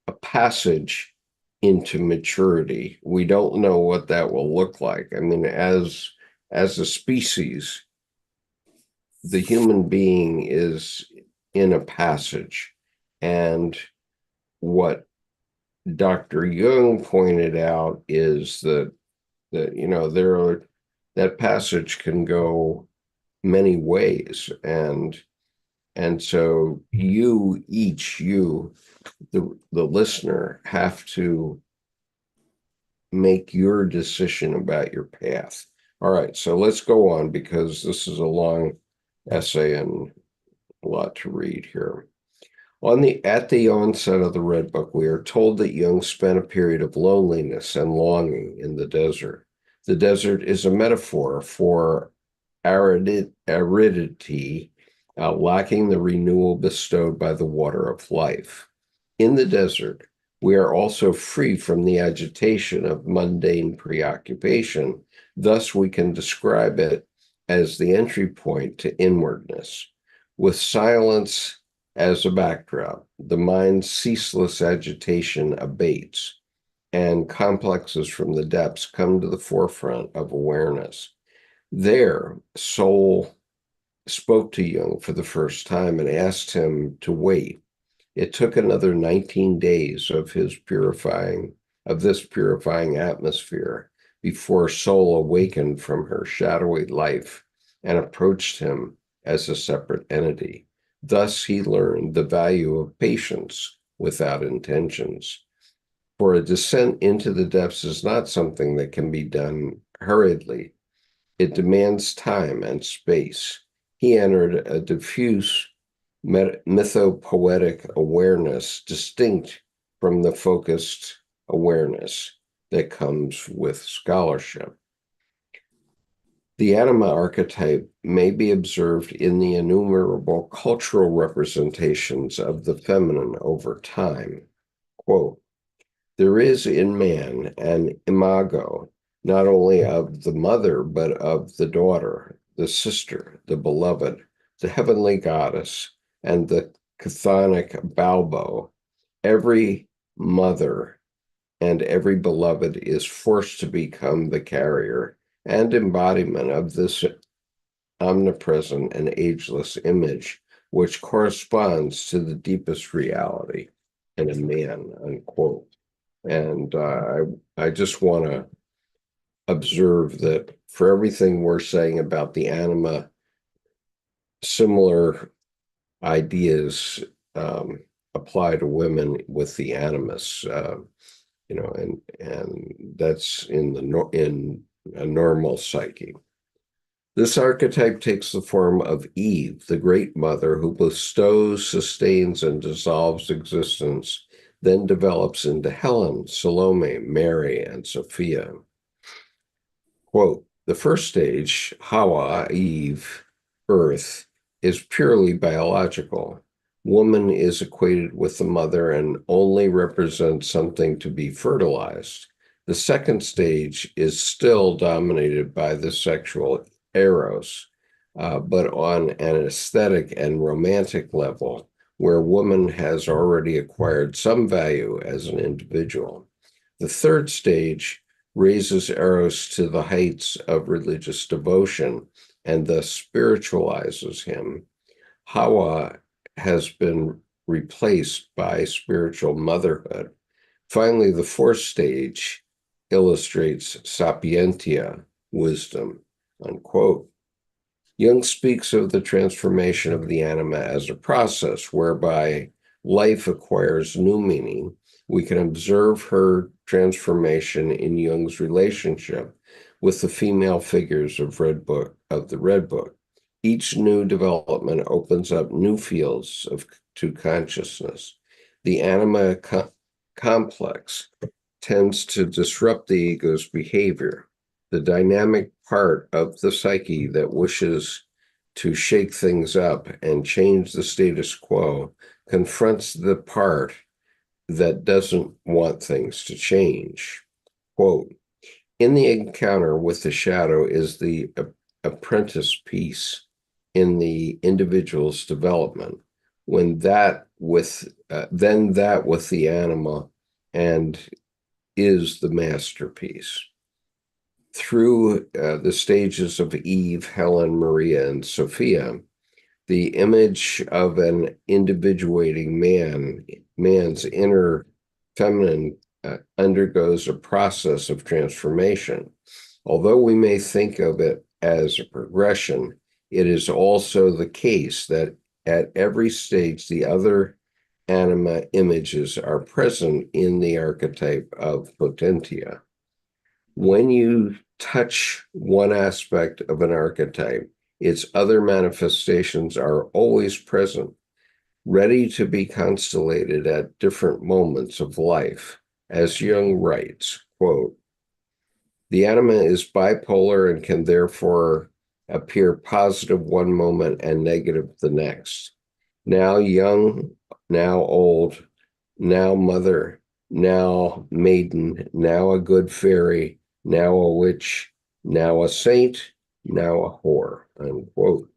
a passage into maturity. We don't know what that will look like. I mean, as a species, the human being is in a passage, and what Dr. Jung pointed out is that there are that passage can go many ways, and so you, the listener, have to make your decision about your path. All right, so let's go on because this is a long essay and a lot to read here. At the onset of the Red Book, we are told that Jung spent a period of loneliness and longing in the desert. The desert is a metaphor for aridity, lacking the renewal bestowed by the water of life. In the desert, we are also free from the agitation of mundane preoccupation. Thus, we can describe it as the entry point to inwardness. With silence as a backdrop, the mind's ceaseless agitation abates, and complexes from the depths come to the forefront of awareness. There, soul spoke to Jung for the first time and asked him to wait. It took another 19 days of this purifying atmosphere before soul awakened from her shadowy life and approached him as a separate entity. Thus, he learned the value of patience without intentions. For a descent into the depths is not something that can be done hurriedly. It demands time and space. He entered a diffuse mythopoetic awareness distinct from the focused awareness that comes with scholarship. The anima archetype may be observed in the innumerable cultural representations of the feminine over time. Quote, there is in man an imago, not only of the mother, but of the daughter, the sister, the beloved, the heavenly goddess, and the chthonic balbo. Every mother and every beloved is forced to become the carrier and embodiment of this omnipresent and ageless image, which corresponds to the deepest reality in a man, unquote. And I just want to observe that for everything we're saying about the anima, similar ideas apply to women with the animus, and that's in a normal psyche. This archetype takes the form of Eve, the great mother who bestows, sustains, and dissolves existence, then develops into Helen, Salome, Mary, and Sophia. Quote, the first stage, Hawa, Eve, Earth, is purely biological. Woman is equated with the mother and only represents something to be fertilized. The second stage is still dominated by the sexual eros, but on an aesthetic and romantic level, where woman has already acquired some value as an individual. The third stage raises eros to the heights of religious devotion and thus spiritualizes him. Hawa has been replaced by spiritual motherhood. Finally, the fourth stage illustrates sapientia, wisdom, unquote. Jung speaks of the transformation of the anima as a process whereby life acquires new meaning. We can observe her transformation in Jung's relationship with the female figures of the Red Book. Each new development opens up new fields to consciousness. The anima complex tends to disrupt the ego's behavior. The dynamic part of the psyche that wishes to shake things up and change the status quo confronts the part that doesn't want things to change. Quote, in the encounter with the shadow is the apprentice piece in the individual's development, then that with the anima and is the masterpiece. Through the stages of Eve, Helen, Maria, and Sophia, the image of an individuating man's inner feminine undergoes a process of transformation. Although we may think of it as a progression, it is also the case that at every stage, the other anima images are present in the archetype of potentia. When you touch one aspect of an archetype, its other manifestations are always present, ready to be constellated at different moments of life. As Jung writes, quote, the anima is bipolar and can therefore appear positive one moment and negative the next. Now young, now old, now mother, now maiden, now a good fairy, now a witch, now a saint, now a whore, unquote.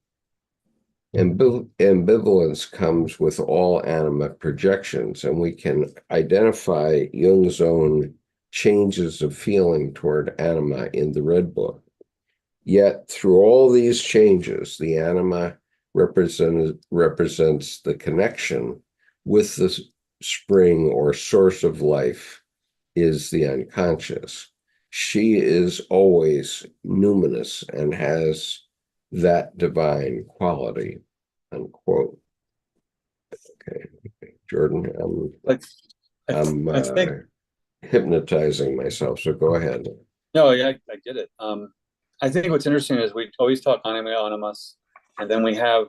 Ambivalence comes with all anima projections, and we can identify Jung's own changes of feeling toward anima in the Red Book. Yet through all these changes, the anima represents the connection with the spring or source of life is the unconscious. She is always numinous and has that divine quality, unquote. Okay, Jordan, Like, I'm I think, hypnotizing myself, so go ahead. no, yeah, I get it. I think what's interesting is we always talk anime animus, and then we have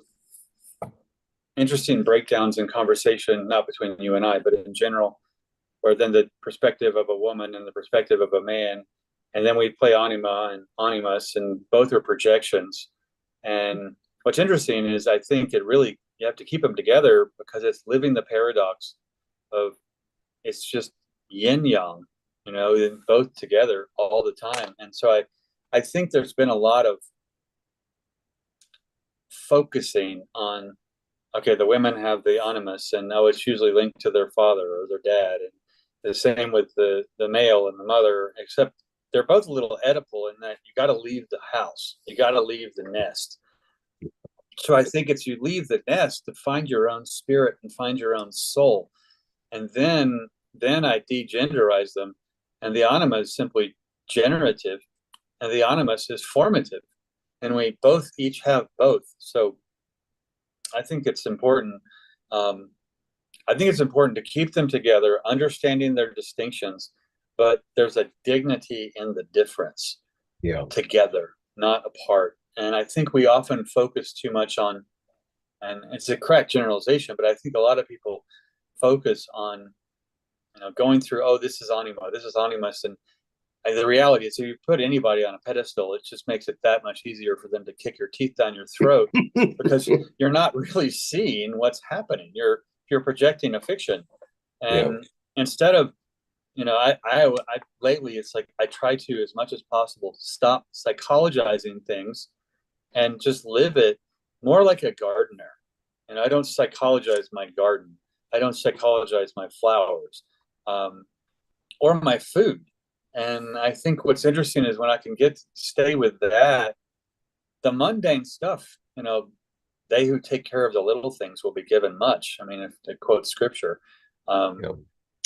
interesting breakdowns in conversation, not between you and I, but in general, where then the perspective of a woman and the perspective of a man, and then we play anima and animus, and both are projections. And what's interesting is I think it really, you have to keep them together because it's living the paradox of, it's just yin yang, both together all the time. And so I think there's been a lot of focusing on, okay, the women have the animus, and now it's usually linked to their father or their dad, and the same with the male and the mother, except they're both a little Oedipal in that you got to leave the house, you got to leave the nest. So I think it's, you leave the nest to find your own spirit and find your own soul, and then I degenderize them, and the anima is simply generative, and the animus is formative, and we both each have both. So I think it's important. I think it's important to keep them together, understanding their distinctions, but there's a dignity in the difference. Yeah. Together, not apart. And I think we often focus too much on, and it's a correct generalization, but I think a lot of people focus on, going through, oh, this is anima, this is animus, and the reality is, if you put anybody on a pedestal, it just makes it that much easier for them to kick your teeth down your throat because you're not really seeing what's happening. You're projecting a fiction, and instead of, I lately, it's like I try to, as much as possible, stop psychologizing things and just live it more like a gardener. And I don't psychologize my garden. I don't psychologize my flowers, or my food. And I think what's interesting is when I can stay with that, the mundane stuff, they who take care of the little things will be given much. I mean, if to quote scripture,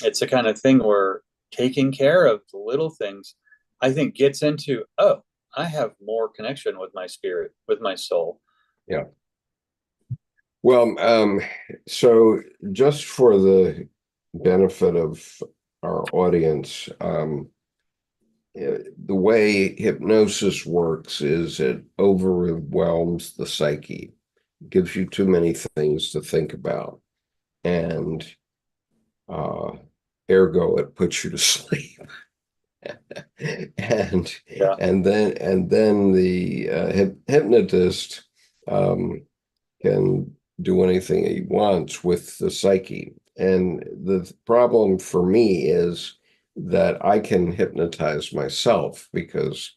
it's a kind of thing where taking care of the little things, I think, gets into, oh, I have more connection with my spirit, with my soul. Yeah. Well, so just for the benefit of our audience, the way hypnosis works is it overwhelms the psyche, gives you too many things to think about, and ergo it puts you to sleep. and Yeah. and then the hypnotist can do anything he wants with the psyche. And the problem for me is that I can hypnotize myself because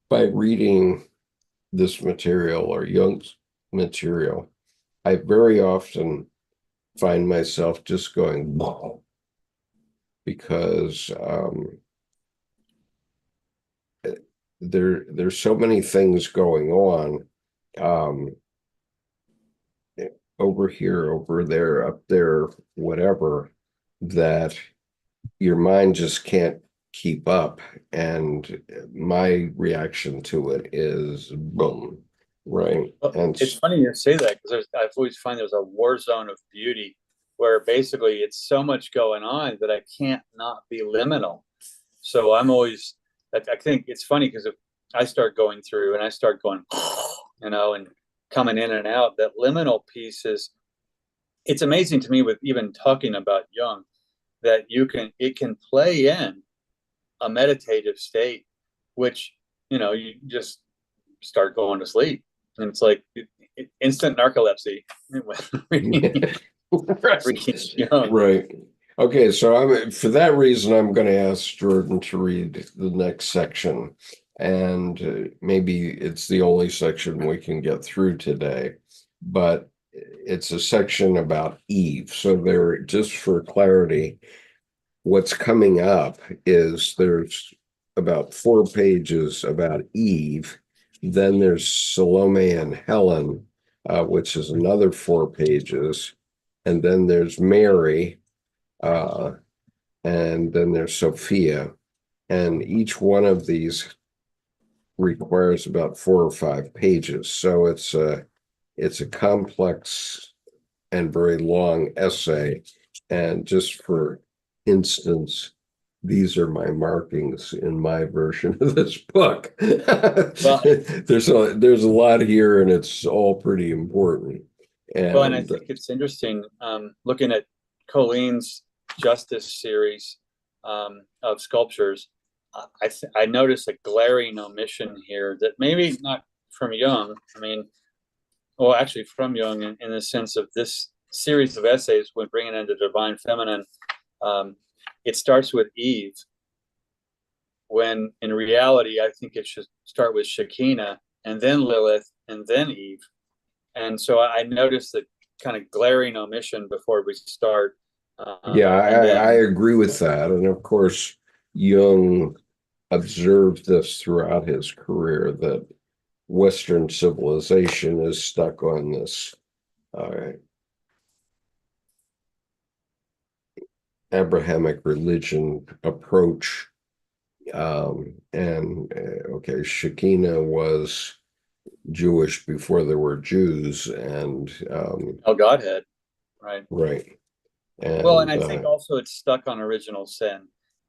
by reading this material or Jung's material, I very often find myself just going, whoa, because there's so many things going on, over here, over there, up there, whatever, that your mind just can't keep up. And my reaction to it is boom, right? And It's funny you say that because I've always find there's a war zone of beauty where basically it's so much going on that I can't not be liminal. So I'm always, I think it's funny because if I start going through and I start going, and coming in and out, that liminal piece is, it's amazing to me with even talking about Jung that it can play in a meditative state, which, you just start going to sleep. And it's like instant narcolepsy. right. Okay, so for that reason, I'm going to ask Jordan to read the next section, and maybe it's the only section we can get through today, but it's a section about Eve. So there, just for clarity, what's coming up is there's about 4 pages about Eve. Then there's Salome and Helen, which is another 4 pages. And then there's Mary, and then there's Sophia. And each one of these requires about 4 or 5 pages. So it's a complex and very long essay. And just for instance, these are my markings in my version of this book. Well, there's a lot here, and it's all pretty important. and I think it's interesting looking at Colleen's Justice series of sculptures. I noticed a glaring omission here that maybe not from Jung. I mean, well, actually from Jung in the sense of this series of essays when bringing in the divine feminine. It starts with Eve, when in reality, I think it should start with Shekinah and then Lilith and then Eve. And so I noticed the kind of glaring omission before we start. Yeah, I agree with that. And of course, Jung observed this throughout his career, that Western civilization is stuck on this Abrahamic religion approach. Okay, Shekinah was Jewish before there were Jews, and Godhead, right? Right. And I think also it's stuck on original sin,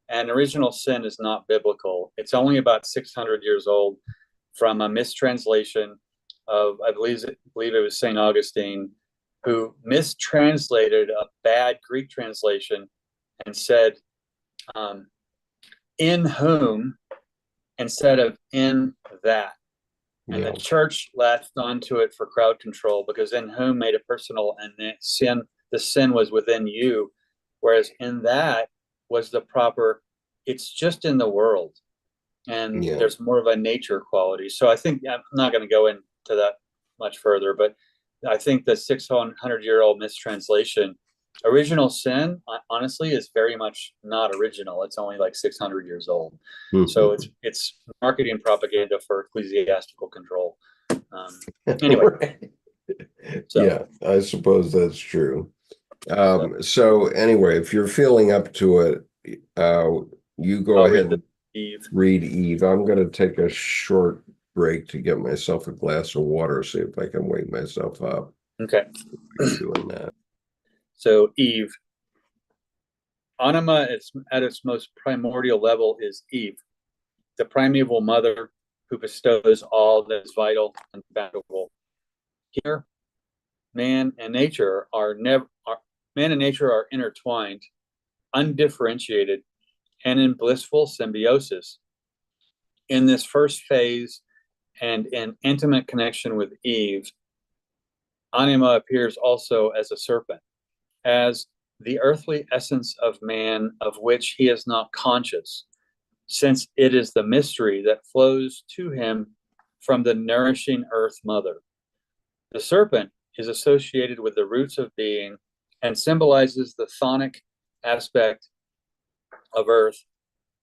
and original sin is not biblical. It's only about 600 years old from a mistranslation of, I believe it was St. Augustine, who mistranslated a bad Greek translation and said, in whom instead of in that. And the church latched onto it for crowd control, because in whom made it personal, and the sin was within you, whereas in that was the proper, it's just in the world, and there's more of a nature quality. So I think, I'm not going to go into that much further, but I think the 600-year-old mistranslation, original sin, honestly, is very much not original. It's only like 600 years old. So it's marketing propaganda for ecclesiastical control. Anyway. Right. So. Yeah, I suppose that's true. So anyway, if you're feeling up to it, you go ahead and read Eve. I'm going to take a short break to get myself a glass of water, see if I can wake myself up. Okay. Doing that. So Eve. Anima at its most primordial level is Eve, the primeval mother who bestows all that is vital and valuable. Here, man and nature are intertwined, undifferentiated, and in blissful symbiosis. In this first phase and in intimate connection with Eve, Anima appears also as a serpent, as the earthly essence of man of which he is not conscious, since it is the mystery that flows to him from the nourishing earth mother. The serpent is associated with the roots of being and symbolizes the chthonic aspect of earth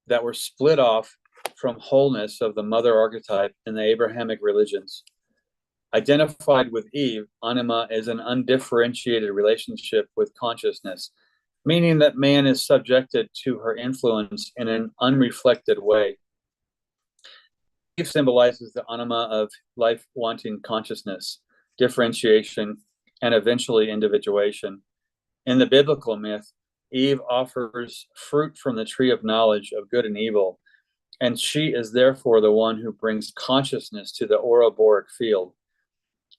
that were split off from wholeness of the mother archetype in the Abrahamic religions. Identified with Eve, Anima is an undifferentiated relationship with consciousness, meaning that man is subjected to her influence in an unreflected way. Eve symbolizes the anima of life-wanting consciousness, differentiation, and eventually individuation. In the biblical myth, Eve offers fruit from the tree of knowledge of good and evil, and she is therefore the one who brings consciousness to the Ouroboros field.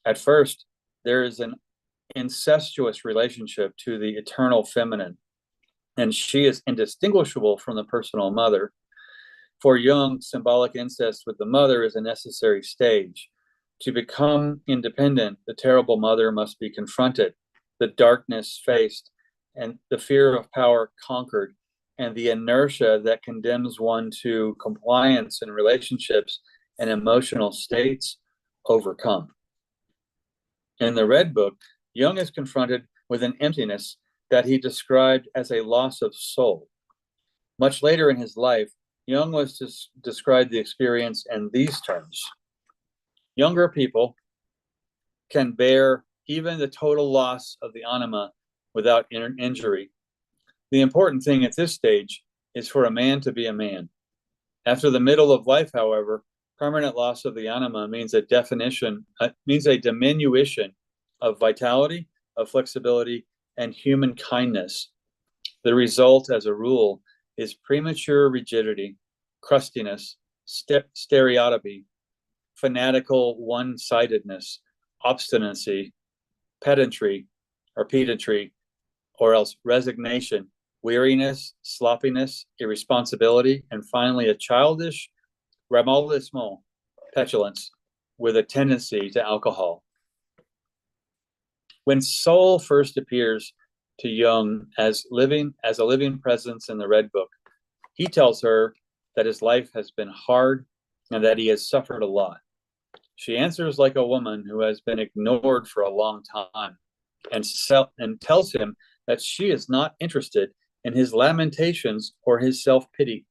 At first, there is an incestuous relationship to the eternal feminine, and she is indistinguishable from the personal mother. For Jung, symbolic incest with the mother is a necessary stage. To become independent, the terrible mother must be confronted, the darkness faced, and the fear of power conquered, and the inertia that condemns one to compliance in relationships and emotional states overcome. In the Red Book, Jung is confronted with an emptiness that he described as a loss of soul. Much later in his life, Jung was to describe the experience in these terms. Younger people can bear even the total loss of the anima without injury. The important thing at this stage is for a man to be a man. After the middle of life, however, permanent loss of the anima means a diminution of vitality, of flexibility, and human kindness. The result, as a rule, is premature rigidity, crustiness, stereotypy, fanatical one-sidedness, obstinacy, pedantry, or else resignation, weariness, sloppiness, irresponsibility, and finally a childish remordissement, petulance, with a tendency to alcohol. When soul first appears to Jung as a living presence in the Red Book, he tells her that his life has been hard and that he has suffered a lot. She answers like a woman who has been ignored for a long time and tells him that she is not interested in his lamentations or his self-pity.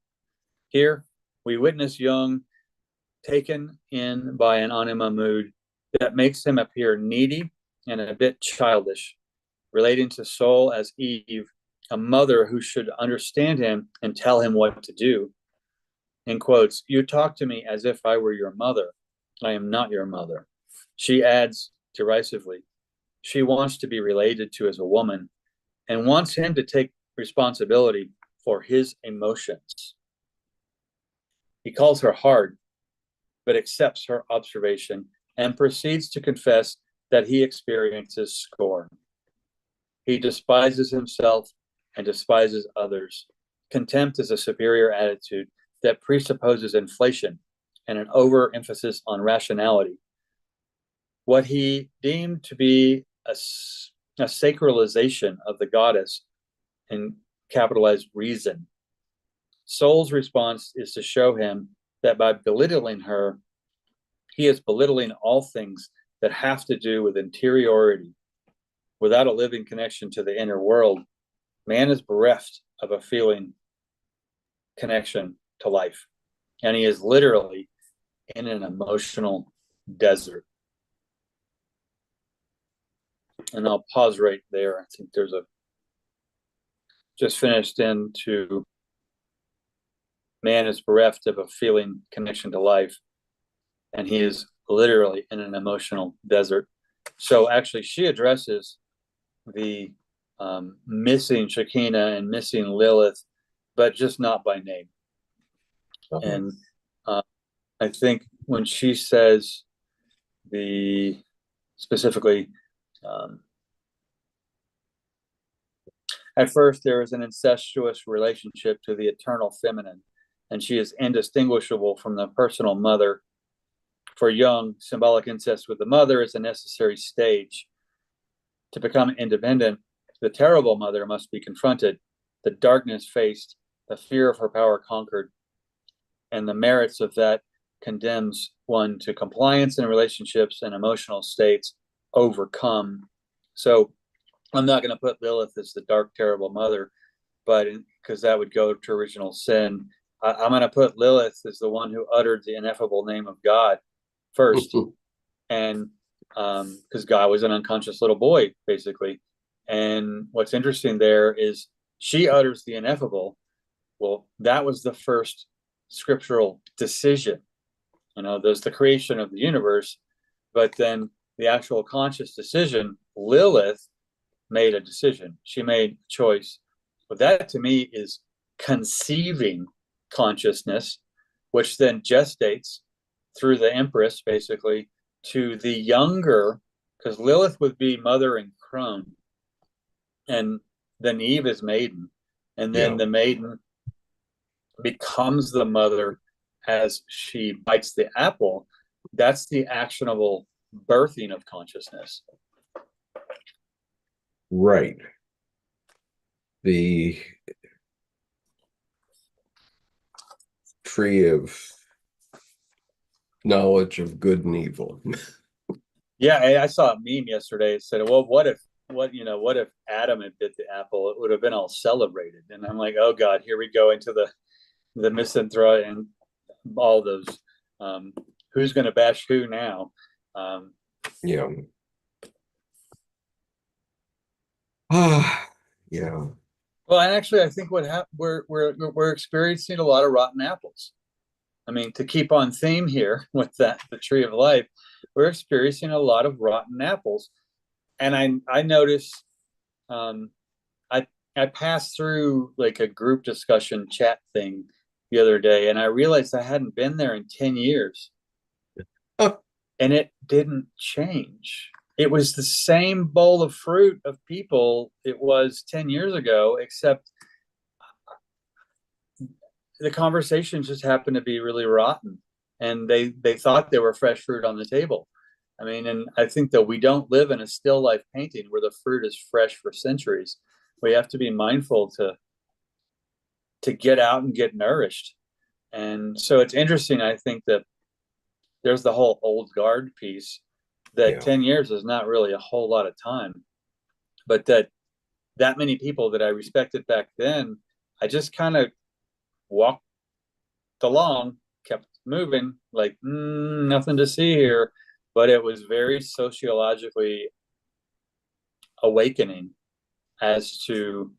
Here, we witness Jung taken in by an anima mood that makes him appear needy and a bit childish, relating to soul as Eve, a mother who should understand him and tell him what to do. In quotes, "You talk to me as if I were your mother. I am not your mother." She adds derisively, she wants to be related to as a woman and wants him to take responsibility for his emotions. He calls her hard, but accepts her observation and proceeds to confess that he experiences scorn. He despises himself and despises others. Contempt is a superior attitude that presupposes inflation and an overemphasis on rationality. What he deemed to be a sacralization of the goddess in capitalized reason. Soul's response is to show him that by belittling her, he is belittling all things that have to do with interiority. Without a living connection to the inner world, man is bereft of a feeling connection to life, and he is literally in an emotional desert. And I'll pause right there. I think there's just finished into man is bereft of a feeling connection to life, and he is literally in an emotional desert. So actually, she addresses the missing Shekinah and missing Lilith, but just not by name. Okay. And I think when she says specifically, at first there is an incestuous relationship to the eternal feminine, and she is indistinguishable from the personal mother. For Jung, symbolic incest with the mother is a necessary stage. To become independent, the terrible mother must be confronted, the darkness faced, the fear of her power conquered, and the merits of that condemns one to compliance in relationships and emotional states overcome. So I'm not going to put Lilith as the dark, terrible mother, but because that would go to original sin. I'm going to put Lilith as the one who uttered the ineffable name of God first. And because God was an unconscious little boy, basically. And what's interesting there is she utters the ineffable. Well, that was the first scriptural decision. There's the creation of the universe, but then the actual conscious decision, Lilith made a decision. She made a choice. But that to me is conceiving consciousness, which then gestates through the Empress, basically, to the younger, because Lilith would be mother and crone, and then Eve is maiden, and then the maiden becomes the mother as she bites the apple. That's the actionable birthing of consciousness. Right. The tree of knowledge of good and evil. Yeah, I saw a meme yesterday. It said, well, what if what if Adam had bit the apple? It would have been all celebrated. And I'm like, oh God, here we go into the misanthrope and all those. Who's going to bash who now? Yeah. Ah, yeah. Well, and actually, I think what happened, we're experiencing a lot of rotten apples. I mean, to keep on theme here with that, the tree of life, we're experiencing a lot of rotten apples. And I noticed, I I passed through like a group discussion chat thing the other day, and I realized I hadn't been there in 10 years, Oh, and it didn't change. It was the same bowl of fruit of people it was 10 years ago, except the conversations just happened to be really rotten, and they thought they were fresh fruit on the table. I mean, and I think that we don't live in a still life painting where the fruit is fresh for centuries. We have to be mindful to get out and get nourished. And so it's interesting. I think that there's the whole old guard piece, that yeah. 10 years is not really a whole lot of time, but that many people that I respected back then, I just kind of walked along, kept moving, like nothing to see here. But it was very sociologically awakening as to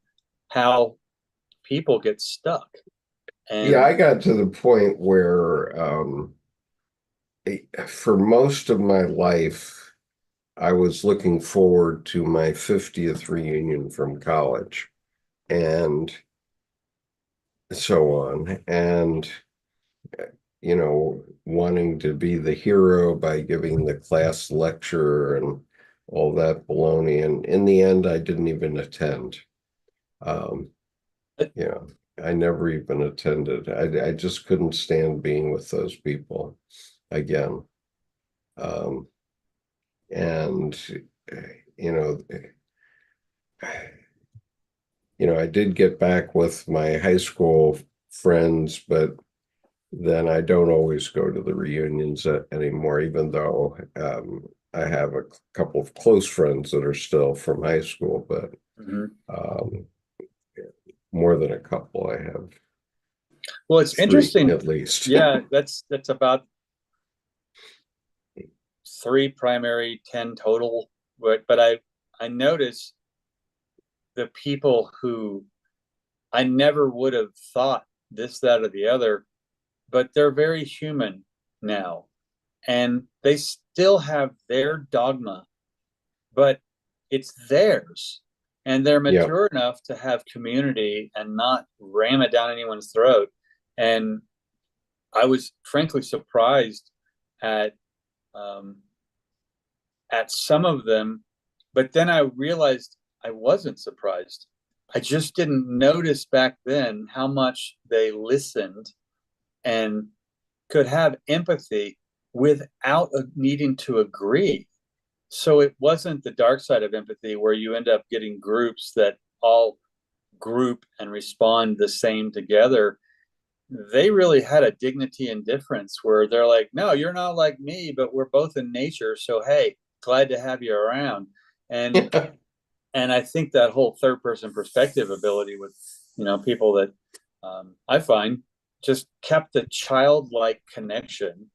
how people get stuck. Yeah, And I got to the point where for most of my life, I was looking forward to my 50th reunion from college and so on. And, wanting to be the hero by giving the class lecture and all that baloney. And in the end, I didn't even attend. Um, yeah, I never even attended. I just couldn't stand being with those people again. Um, and you know, I did get back with my high school friends, but then I don't always go to the reunions anymore, even though I have a couple of close friends that are still from high school, but mhm. um, more than a couple. I have Well, it's three interesting. at least. Yeah, that's about three primary, 10 total. But I noticed the people who I never would have thought this, that, or the other, but they're very human now. And they still have their dogma, but it's theirs. And they're Yeah. mature enough to have community and not ram it down anyone's throat. And I was frankly surprised at um, at some of them, but then I realized I wasn't surprised. I just didn't notice back then how much they listened and could have empathy without needing to agree. So it wasn't the dark side of empathy where you end up getting groups that all group and respond the same together. They really had a dignity and difference where they're like, no, you're not like me, but we're both in nature. So, hey, glad to have you around. And and I think that whole third person perspective ability with people that I find just kept the childlike connection,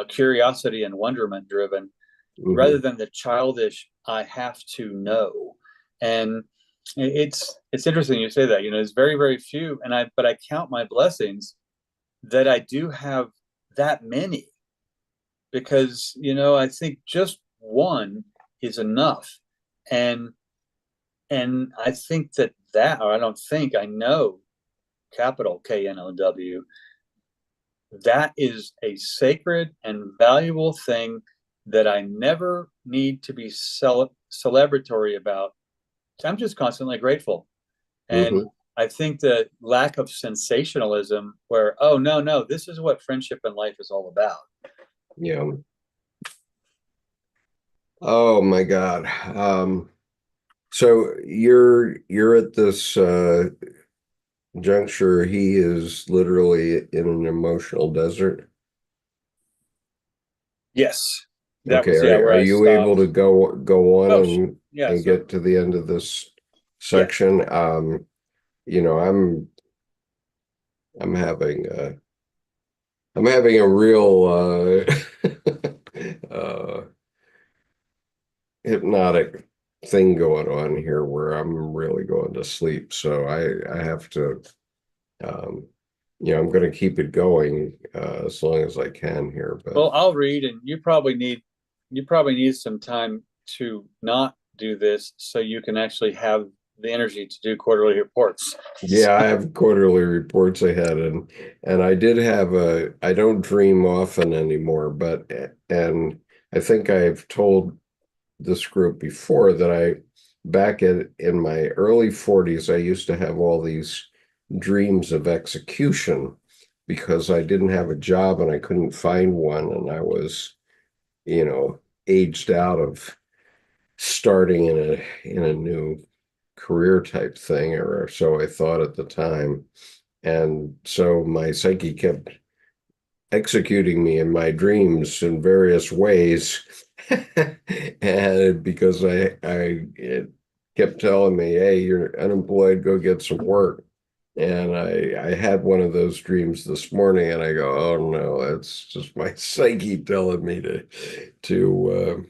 curiosity and wonderment driven, rather Mhm. than the childish I have to know. And it's interesting you say that. There's very very few, and I count my blessings that I do have that many, because I think just one is enough. And and I think or I don't think, I know, capital KNOW, that is a sacred and valuable thing that I never need to be celebratory about. I'm just constantly grateful. And Mhm. I think the lack of sensationalism where, oh, no, no, this is what friendship and life is all about. Yeah. Oh my God. So you're at this juncture. He is literally in an emotional desert. Yes. That Okay, was, yeah, are where are I you able stopped. to go on Oh, and Yeah. and So get to the end of this yeah. section. You know, I'm having I'm having a real uh hypnotic thing going on here where I'm really going to sleep. So I have to I'm going to keep it going as long as I can here. But Well, I'll read, and you probably need some time to not do this so you can actually have the energy to do quarterly reports. yeah, I have quarterly reports ahead, and I did have I don't dream often anymore, but and I think I've told this group before that back in my early 40s, I used to have all these dreams of execution because I didn't have a job and I couldn't find one, and I was, you know, aged out of starting in a new career type thing, or so I thought at the time. And so my psyche kept executing me in my dreams in various ways. And because it kept telling me, hey, you're unemployed, go get some work. And I had one of those dreams this morning, and I go, oh no, that's just my psyche telling me to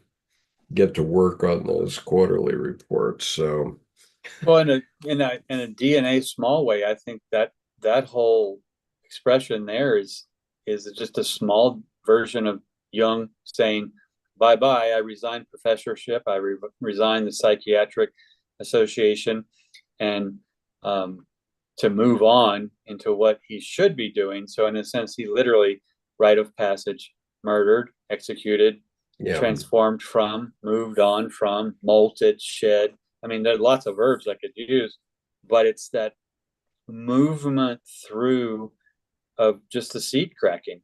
get to work on those quarterly reports. So Well, in a DNA small way, I think that whole expression there is just a small version of Jung saying, "Bye bye. I resign professorship. I resign the psychiatric association, and um, to move on into what he should be doing." So, in a sense, he literally rite of passage, murdered, executed, yeah, transformed from, moved on from, molted, shed. I mean, there are lots of verbs I could use, but it's that movement through of just the seed cracking.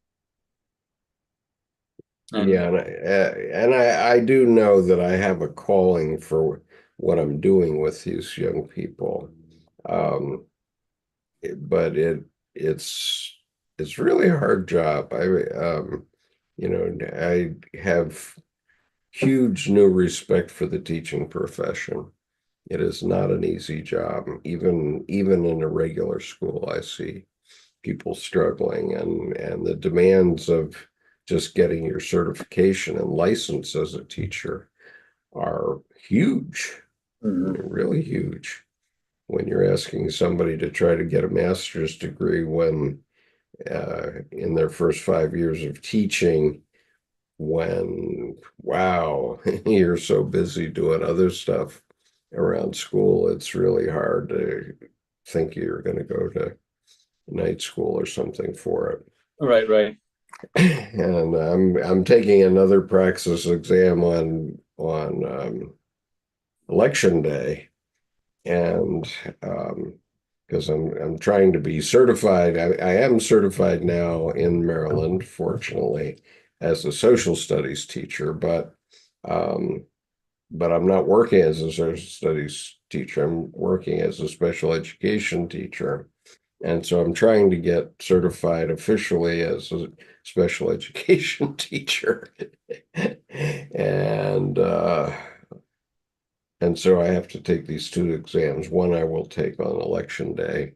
And yeah, and I do know that I have a calling for what I'm doing with these young people. Um, but it's really a hard job. I have huge new respect for the teaching profession. It is not an easy job. Even in a regular school, I see people struggling, and the demands of just getting your certification and license as a teacher are huge, mm-hmm. really huge. When you're asking somebody to try to get a master's degree when in their first 5 years of teaching, when wow, you're so busy doing other stuff around school, it's really hard to think you're going to go to night school or something for it. Right, right. And I'm taking another praxis exam on election day, and because I'm trying to be certified. I am certified now in Maryland, fortunately, as a social studies teacher, um, but I'm not working as a social studies teacher. I'm working as a special education teacher. And so I'm trying to get certified officially as a special education teacher. And and so I have to take these two exams. One I will take on election day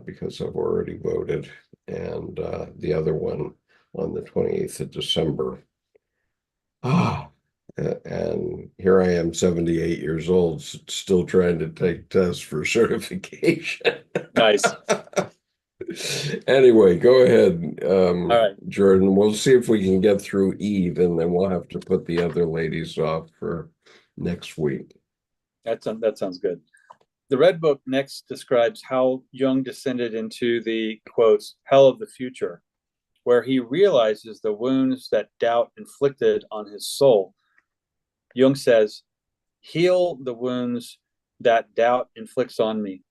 because I've already voted, and the other one on the 28th of December. Ah, and here I am, 78 years old, still trying to take tests for certification. Nice. Anyway, go ahead, All right. Jordan. We'll see if we can get through Eve, and then we'll have to put the other ladies off for next week. That sounds good. The Red Book next describes how Jung descended into the quotes hell of the future, where he realizes the wounds that doubt inflicted on his soul. Jung says, heal the wounds that doubt inflicts on me,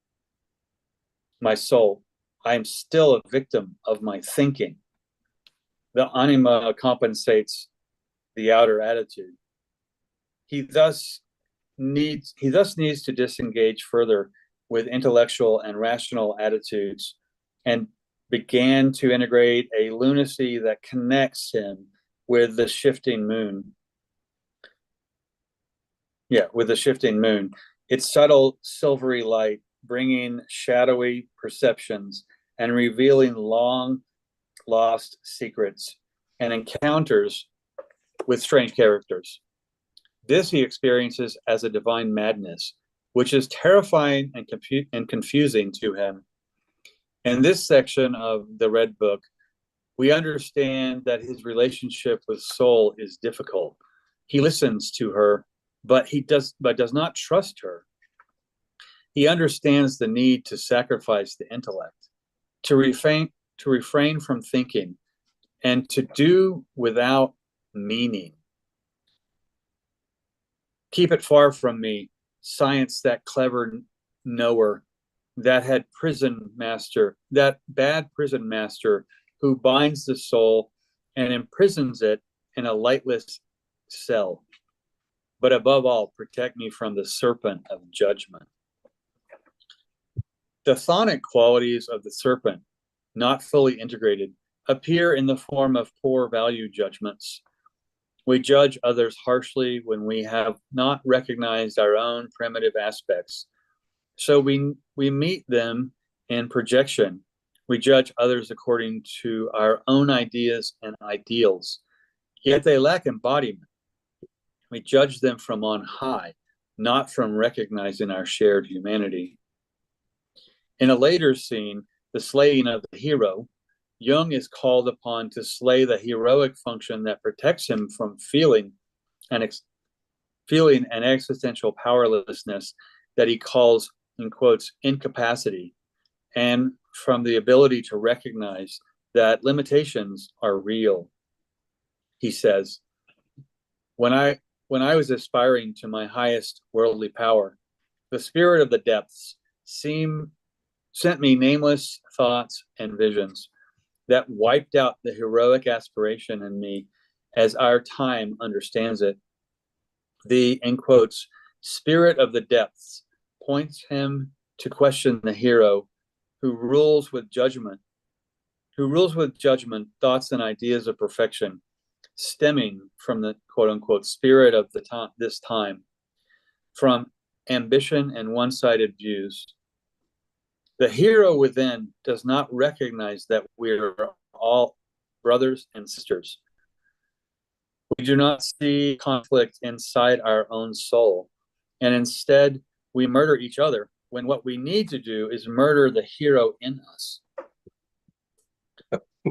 my soul. I am still a victim of my thinking. The anima compensates the outer attitude. He thus needs to disengage further with intellectual and rational attitudes and began to integrate a lunacy that connects him with the shifting moon. with the shifting moon. Its subtle silvery light bringing shadowy perceptions and revealing long lost secrets and encounters with strange characters. This he experiences as a divine madness, which is terrifying and confusing to him. In this section of the Red Book, we understand that his relationship with soul is difficult. He listens to her, but does not trust her. He understands the need to sacrifice the intellect, to refrain from thinking, and to do without meaning. Keep it far from me, science, that clever knower, that bad prison master who binds the soul and imprisons it in a lightless cell. But above all, protect me from the serpent of judgment. The chthonic qualities of the serpent, not fully integrated, appear in the form of poor value judgments. We judge others harshly when we have not recognized our own primitive aspects. So we meet them in projection. We judge others according to our own ideas and ideals, yet they lack embodiment. We judge them from on high, not from recognizing our shared humanity. In a later scene, the slaying of the hero, Jung is called upon to slay the heroic function that protects him from feeling an existential powerlessness that he calls, in quotes, incapacity, and from the ability to recognize that limitations are real. He says, when I was aspiring to my highest worldly power, the spirit of the depths sent me nameless thoughts and visions that wiped out the heroic aspiration in me as our time understands it. The, in quotes, spirit of the depths points him to question the hero who rules with judgment, thoughts and ideas of perfection, stemming from the quote unquote spirit of this time, from ambition and one-sided views. The hero within does not recognize that we're all brothers and sisters. We do not see conflict inside our own soul, and instead we murder each other when what we need to do is murder the hero in us.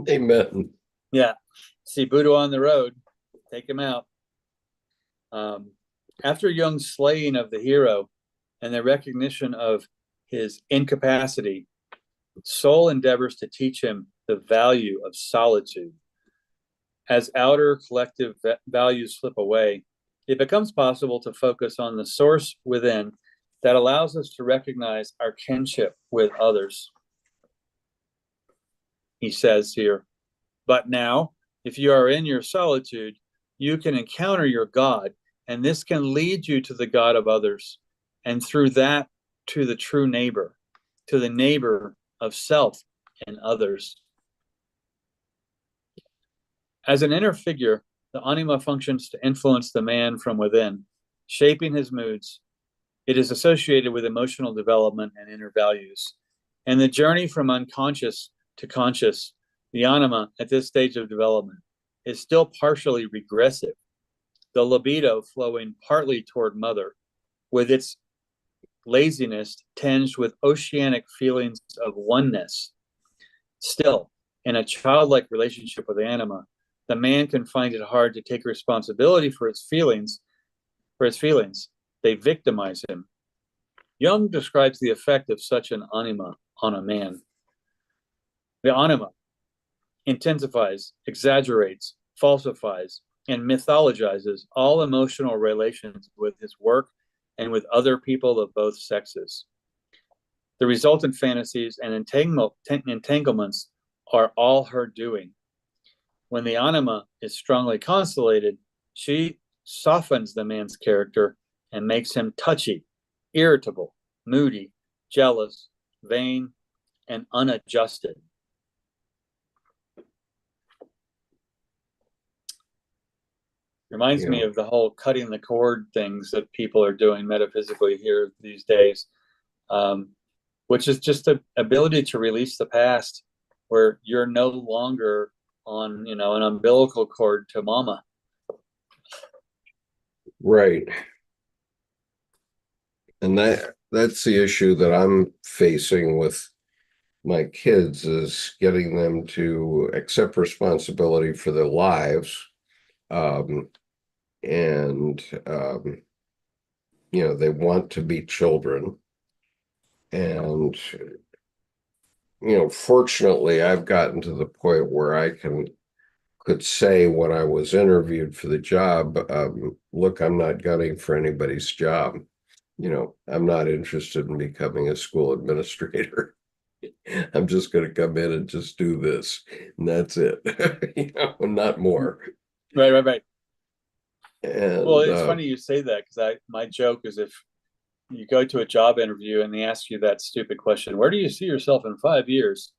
Amen. Yeah. See Buddha on the road, take him out. After Jung's slaying of the hero and the recognition of his incapacity, soul endeavors to teach him the value of solitude. As outer collective values slip away, it becomes possible to focus on the source within that allows us to recognize our kinship with others. He says here, but now, if you are in your solitude, you can encounter your God, and this can lead you to the God of others, and through that, to the true neighbor, to the neighbor of self and others. As an inner figure, the anima functions to influence the man from within, shaping his moods. It is associated with emotional development and inner values. And the journey from unconscious to conscious, the anima at this stage of development, is still partially regressive, the libido flowing partly toward mother, with its laziness tinged with oceanic feelings of oneness. Still, in a childlike relationship with the anima, the man can find it hard to take responsibility for his feelings. They victimize him. Jung describes the effect of such an anima on a man. The anima intensifies, exaggerates, falsifies, and mythologizes all emotional relations with his work and with other people of both sexes. The resultant fantasies and entanglements are all her doing. When the anima is strongly constellated, she softens the man's character and makes him touchy, irritable, moody, jealous, vain, and unadjusted. Reminds you me know, of the whole cutting the cord things that people are doing metaphysically here these days, um, which is just the ability to release the past, where you're no longer on, an umbilical cord to mama. right. And that's the issue that I'm facing with my kids, is getting them to accept responsibility for their lives. Um, and they want to be children. And fortunately, I've gotten to the point where I could say when I was interviewed for the job, look, I'm not gunning for anybody's job. I'm not interested in becoming a school administrator. I'm just going to come in and just do this, and that's it. Not more. Right, right, right. Well, And it's funny you say that, because my joke is, if you go to a job interview and they ask you that stupid question, where do you see yourself in 5 years?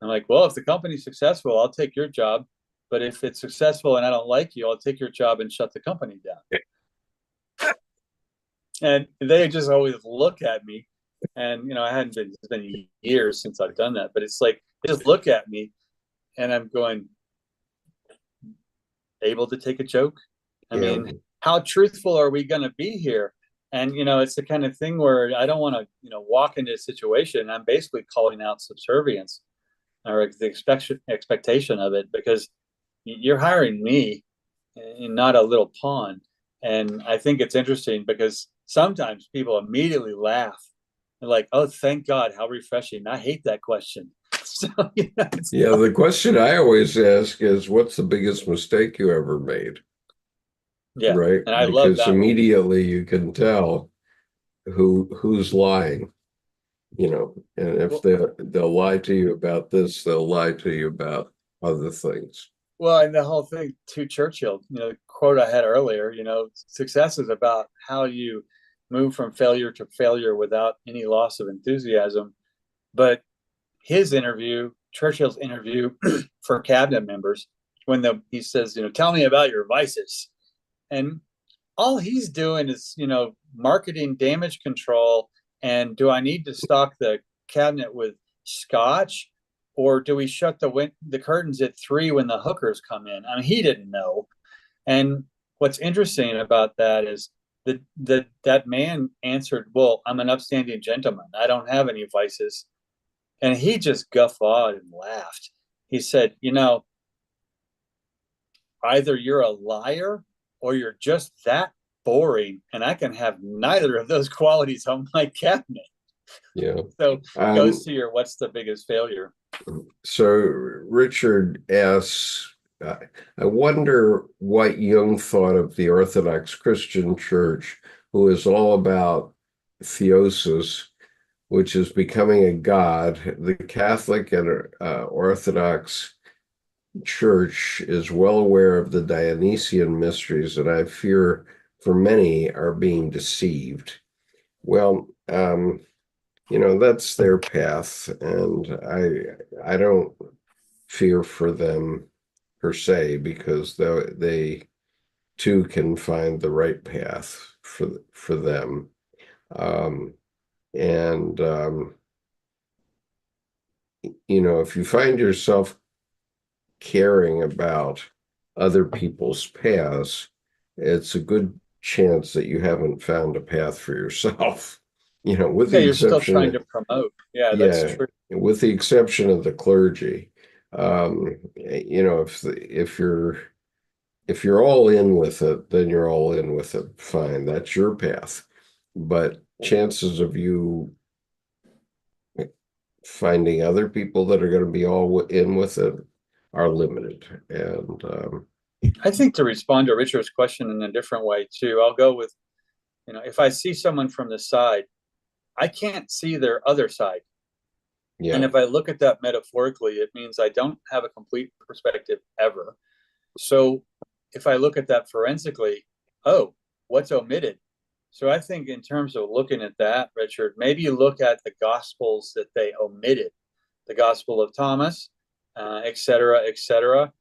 I'm like, well, if the company's successful, I'll take your job. But if it's successful and I don't like you, I'll take your job and shut the company down. And they just always look at me. And, I hadn't been, it's been years since I've done that. But it's like, they just look at me and I'm going, able to take a joke? I yeah, mean, how truthful are we going to be here? And, it's the kind of thing where I don't want to, walk into a situation. I'm basically calling out subservience, or the expectation of it, because you're hiring me and not a little pawn. And I think it's interesting because sometimes people immediately laugh. They're like, oh, thank God, how refreshing. I hate that question. So, yeah. The question I always ask is, what's the biggest mistake you ever made? yeah. Right? And I love Because that one. immediately you can tell who's lying. And if Well, they'll lie to you about this, they'll lie to you about other things. Well, and the whole thing to Churchill, the quote I had earlier, success is about how you move from failure to failure without any loss of enthusiasm. But Churchill's interview for cabinet members, when he says, tell me about your vices. And all he's doing is, marketing damage control. And do I need to stock the cabinet with scotch? Or do we shut the curtains at 3 when the hookers come in? I mean, he didn't know. And what's interesting about that is that man answered, well, I'm an upstanding gentleman. I don't have any vices. And he just guffawed and laughed. He said, either you're a liar or you're just that boring, and I can have neither of those qualities on my cabinet. Yeah. So goes to your, what's the biggest failure? So Richard asks, I wonder what Jung thought of the Orthodox Christian Church, who is all about theosis, which is becoming a god. The Catholic and Orthodox Church is well aware of the Dionysian mysteries, and I fear for many are being deceived. Well, that's their path, and I don't fear for them per se, because they too can find the right path for them. Um, and if you find yourself caring about other people's paths, it's a good chance that you haven't found a path for yourself. With Yeah, the you're still exception trying of, to promote. Yeah, that's yeah, true. with the exception of the clergy. If you're all in with it, then you're all in with it. Fine, that's your path. But chances of you finding other people that are going to be all in with it are limited. And I think, to respond to Richard's question in a different way too, I'll go with, if I see someone from the side, I can't see their other side. And yeah, if I look at that metaphorically, it means I don't have a complete perspective ever. So if I look at that forensically, oh, what's omitted? So I think, in terms of looking at that, Richard, maybe you look at the gospels that they omitted, the Gospel of Thomas, et cetera, et cetera.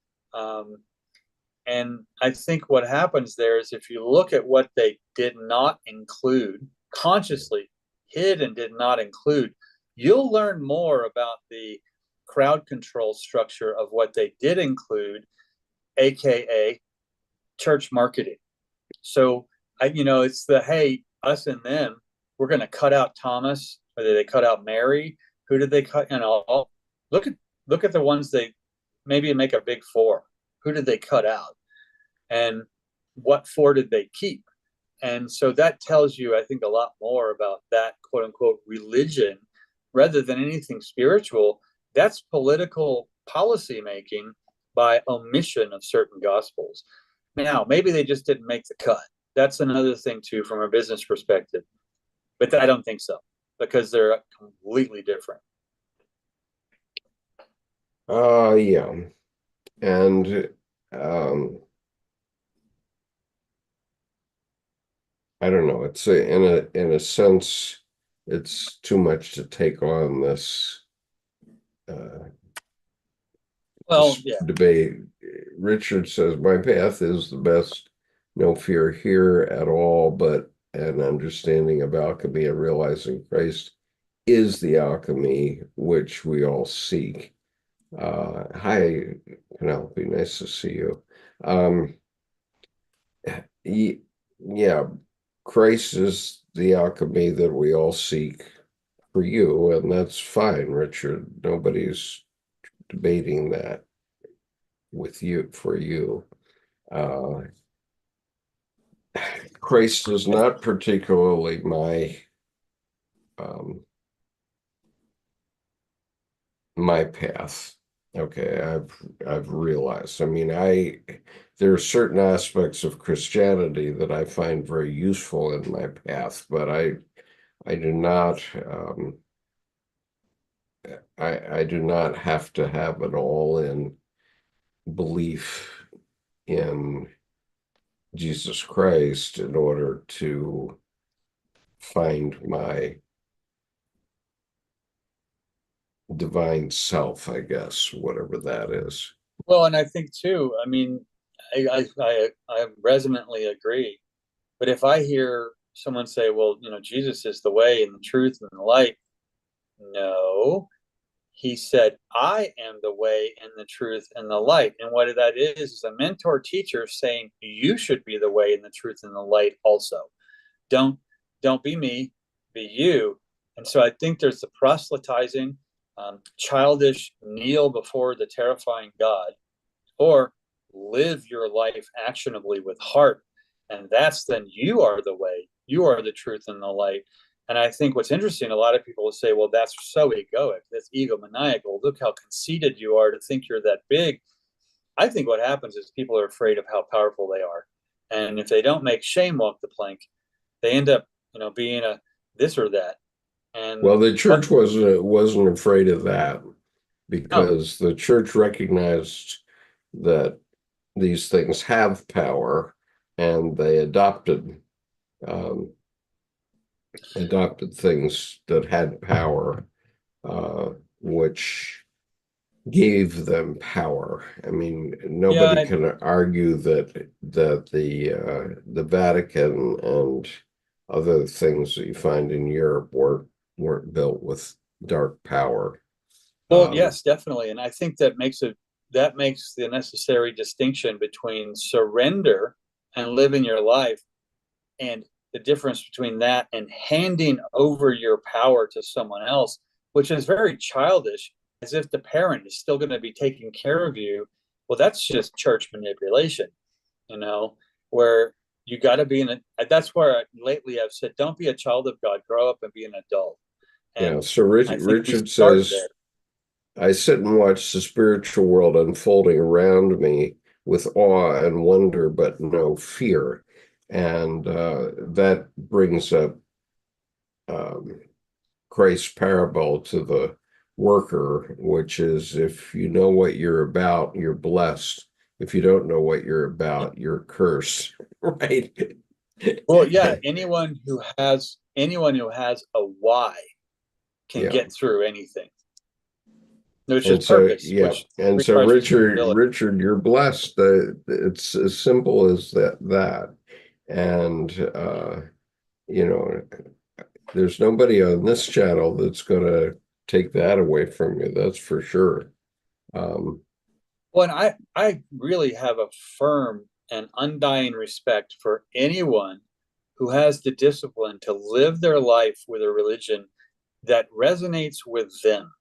And I think what happens there is if you look at what they did not include, consciously hid and did not include, you'll learn more about the crowd control structure of what they did include, aka church marketing. So it's the, hey, us and them, we're going to cut out Thomas, or did they cut out Mary? Who did they cut? Look at the ones they maybe make a big four. Who did they cut out? And what four did they keep? And so that tells you, I think, a lot more about that quote unquote religion rather than anything spiritual. That's political policy making by omission of certain gospels. Now, maybe they just didn't make the cut. That's another thing, too, from a business perspective. But I don't think so, because they're completely different. Yeah. And I don't know. It's in a sense, it's too much to take on this Well, yeah. debate. Richard says, my path is the best, no fear here at all, but an understanding of alchemy and realizing Christ is the alchemy which we all seek. Hi, Penelope, nice to see you. Yeah, Christ is the alchemy that we all seek for you, and that's fine, Richard. Nobody's debating that with you for you. Christ is not particularly my path. Okay, I've realized. I mean, there are certain aspects of Christianity that I find very useful in my path, but I do not I do not have to have it all in belief in Jesus Christ in order to find my divine self, I guess, whatever that is. Well, and I think too, I mean, I resonantly agree. But if I hear someone say, well, Jesus is the way and the truth and the light, no, he said, I am the way and the truth and the light. And what that is a mentor teacher saying, you should be the way and the truth and the light also. Don't be me, be you. And so I think there's the proselytizing, childish kneel before the terrifying God, or live your life actionably with heart. And that's then you are the way, you are the truth and the light. And I think what's interesting, a lot of people will say, well, that's so egoic, that's egomaniacal. Look how conceited you are to think you're that big. I think what happens is people are afraid of how powerful they are. And if they don't make shame walk the plank, they end up, being a this or that. And well, the church wasn't afraid of that because the church recognized that these things have power, and they adopted things that had power, which gave them power. I mean, nobody can argue that the Vatican and other things that you find in Europe weren't built with dark power. Well, yes, definitely. And I think that makes the necessary distinction between surrender and living your life, and the difference between that and handing over your power to someone else, which is very childish, as if the parent is still going to be taking care of you. Well, that's just church manipulation, where you got to be that's where lately I've said, don't be a child of God, grow up and be an adult. And yeah, so Richard says, I sit and watch the spiritual world unfolding around me with awe and wonder, but no fear. And that brings up Christ's parable to the worker, which is, if you know what you're about, you're blessed. If you don't know what you're about, you're cursed, right? Well, yeah, anyone who has a why can get through anything. There's And just so, purpose, yeah. which And so requires Richard, responsibility. Richard, you're blessed. It's as simple as that. And you know, there's nobody on this channel that's gonna take that away from you, that's for sure. Um, Well, and I really have a firm and undying respect for anyone who has the discipline to live their life with a religion that resonates with them.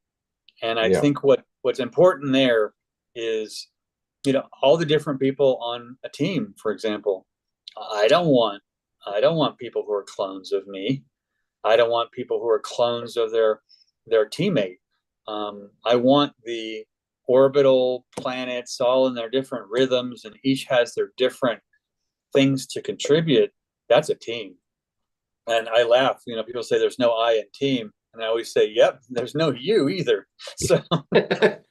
And I yeah, think what's important there is, all the different people on a team, for example. I don't want I don't want people who are clones of me. I don't want people who are clones of their teammate. I want the orbital planets all in their different rhythms, and each has their different things to contribute. That's a team. And I laugh. People say there's no I in team, and I always say, "Yep, there's no you either." So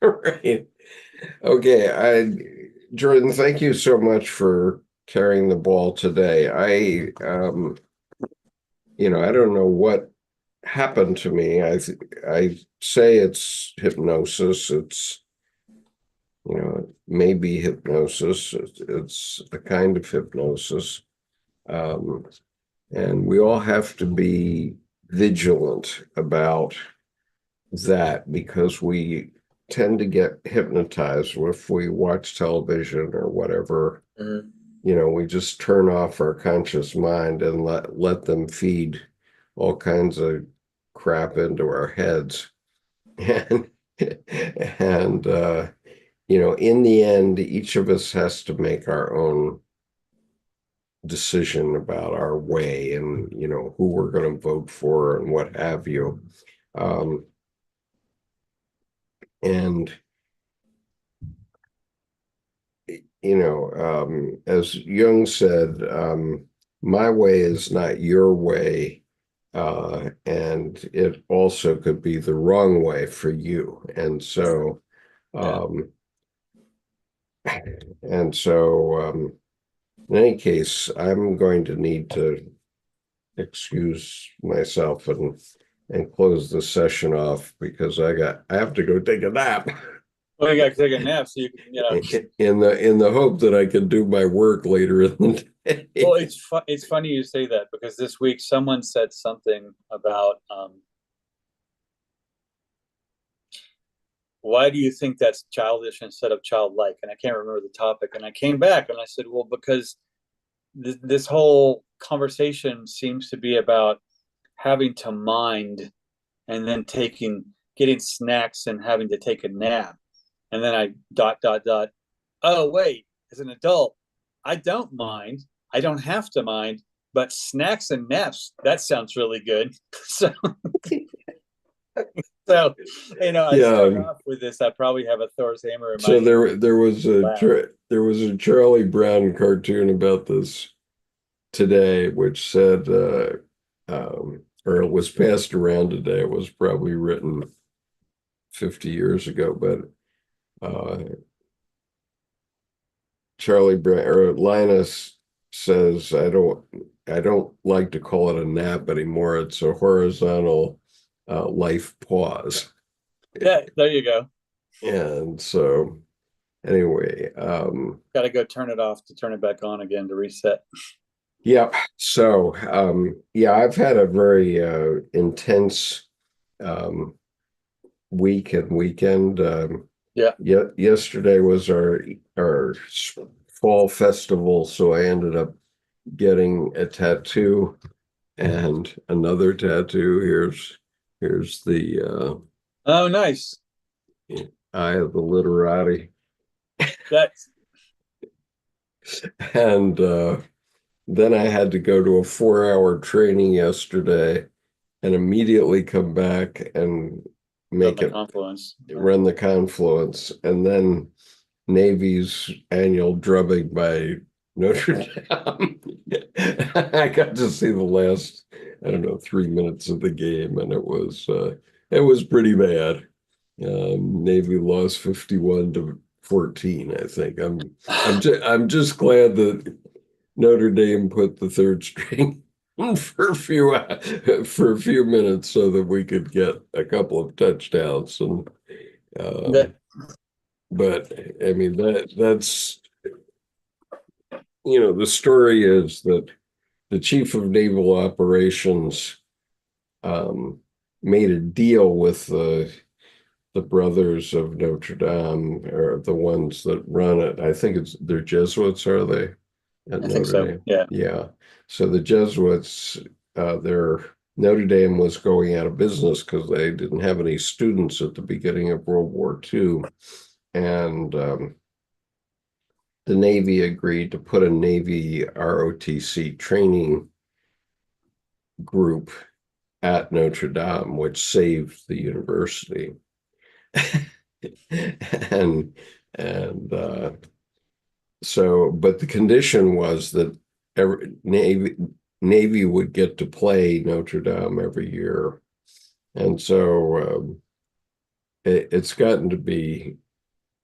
right. Okay, Jordan, thank you so much for carrying the ball today. I don't know what happened to me. I say it's hypnosis. It's maybe hypnosis. It's a kind of hypnosis, um, and we all have to be vigilant about that because we tend to get hypnotized if we watch television or whatever. mhm. We just turn off our conscious mind and let them feed all kinds of crap into our heads. And and in the end, each of us has to make our own decision about our way and who we're going to vote for and what have you. Um, and as Jung said, my way is not your way, and it also could be the wrong way for you. Yeah. Um, and so, in any case, I'm going to need to excuse myself and close the session off because I have to go take a nap. Well, you got to take a nap so you can, In the hope that I can do my work later in the Well, day. it's funny you say that because this week someone said something about why do you think that's childish instead of childlike? And I can't remember the topic. And I came back and I said, well, because this whole conversation seems to be about having to mind and then getting snacks and having to take a nap. And then I dot dot dot. Oh wait, as an adult, I don't mind. I don't have to mind. But snacks and naps, that sounds really good. So so I start Yeah. off with this. I probably have a Thor's hammer in my So hand. Laugh. there was a Charlie Brown cartoon about this today, which said, or it was passed around today. It was probably written 50 years ago, but uh, Charlie Brown or Linus says, I don't like to call it a nap anymore. It's a horizontal life pause. Yeah, there you go. And so anyway, Got to go turn it off to turn it back on again to reset. yeah. So yeah, I've had a very intense week and weekend. Yeah. Yesterday was our fall festival, so I ended up getting a tattoo and another tattoo. Here's the Oh, nice. eye of the literati, That's and then I had to go to a 4-hour training yesterday and immediately come back and on make the it confluence. run the confluence, and then Navy's annual drubbing by Notre Dame. I got to see the last, I don't know, 3 minutes of the game, and it was pretty bad. Navy lost 51-14, I think. I'm just glad that Notre Dame put the third string for a few minutes so that we could get a couple of touchdowns, and That But I mean that's the story is that the chief of naval operations um, made a deal with the brothers of Notre Dame, or the ones that run it. I think they're Jesuits, are they, at I think Notre so. Dame? Yeah. Yeah. So the Jesuits, their Notre Dame was going out of business because they didn't have any students at the beginning of World War II, and the Navy agreed to put a Navy ROTC training group at Notre Dame, which saved the university. and and so, but the condition was that every Navy would get to play Notre Dame every year, and so it's gotten to be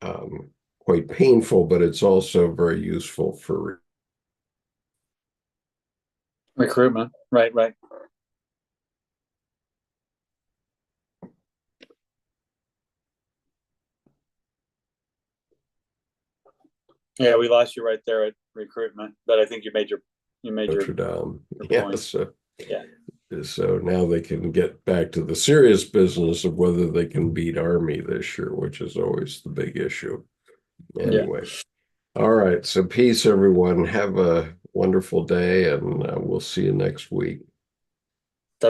um, quite painful, but it's also very useful for Recruitment. Right, right. Yeah, we lost you right there at recruitment, but I think you made Notre Dame. your Yeah, point. so Yeah. so now they can get back to the serious business of whether they can beat Army this year, which is always the big issue. Yeah. Anyway, all right. So peace, everyone. Have a wonderful day, and we'll see you next week.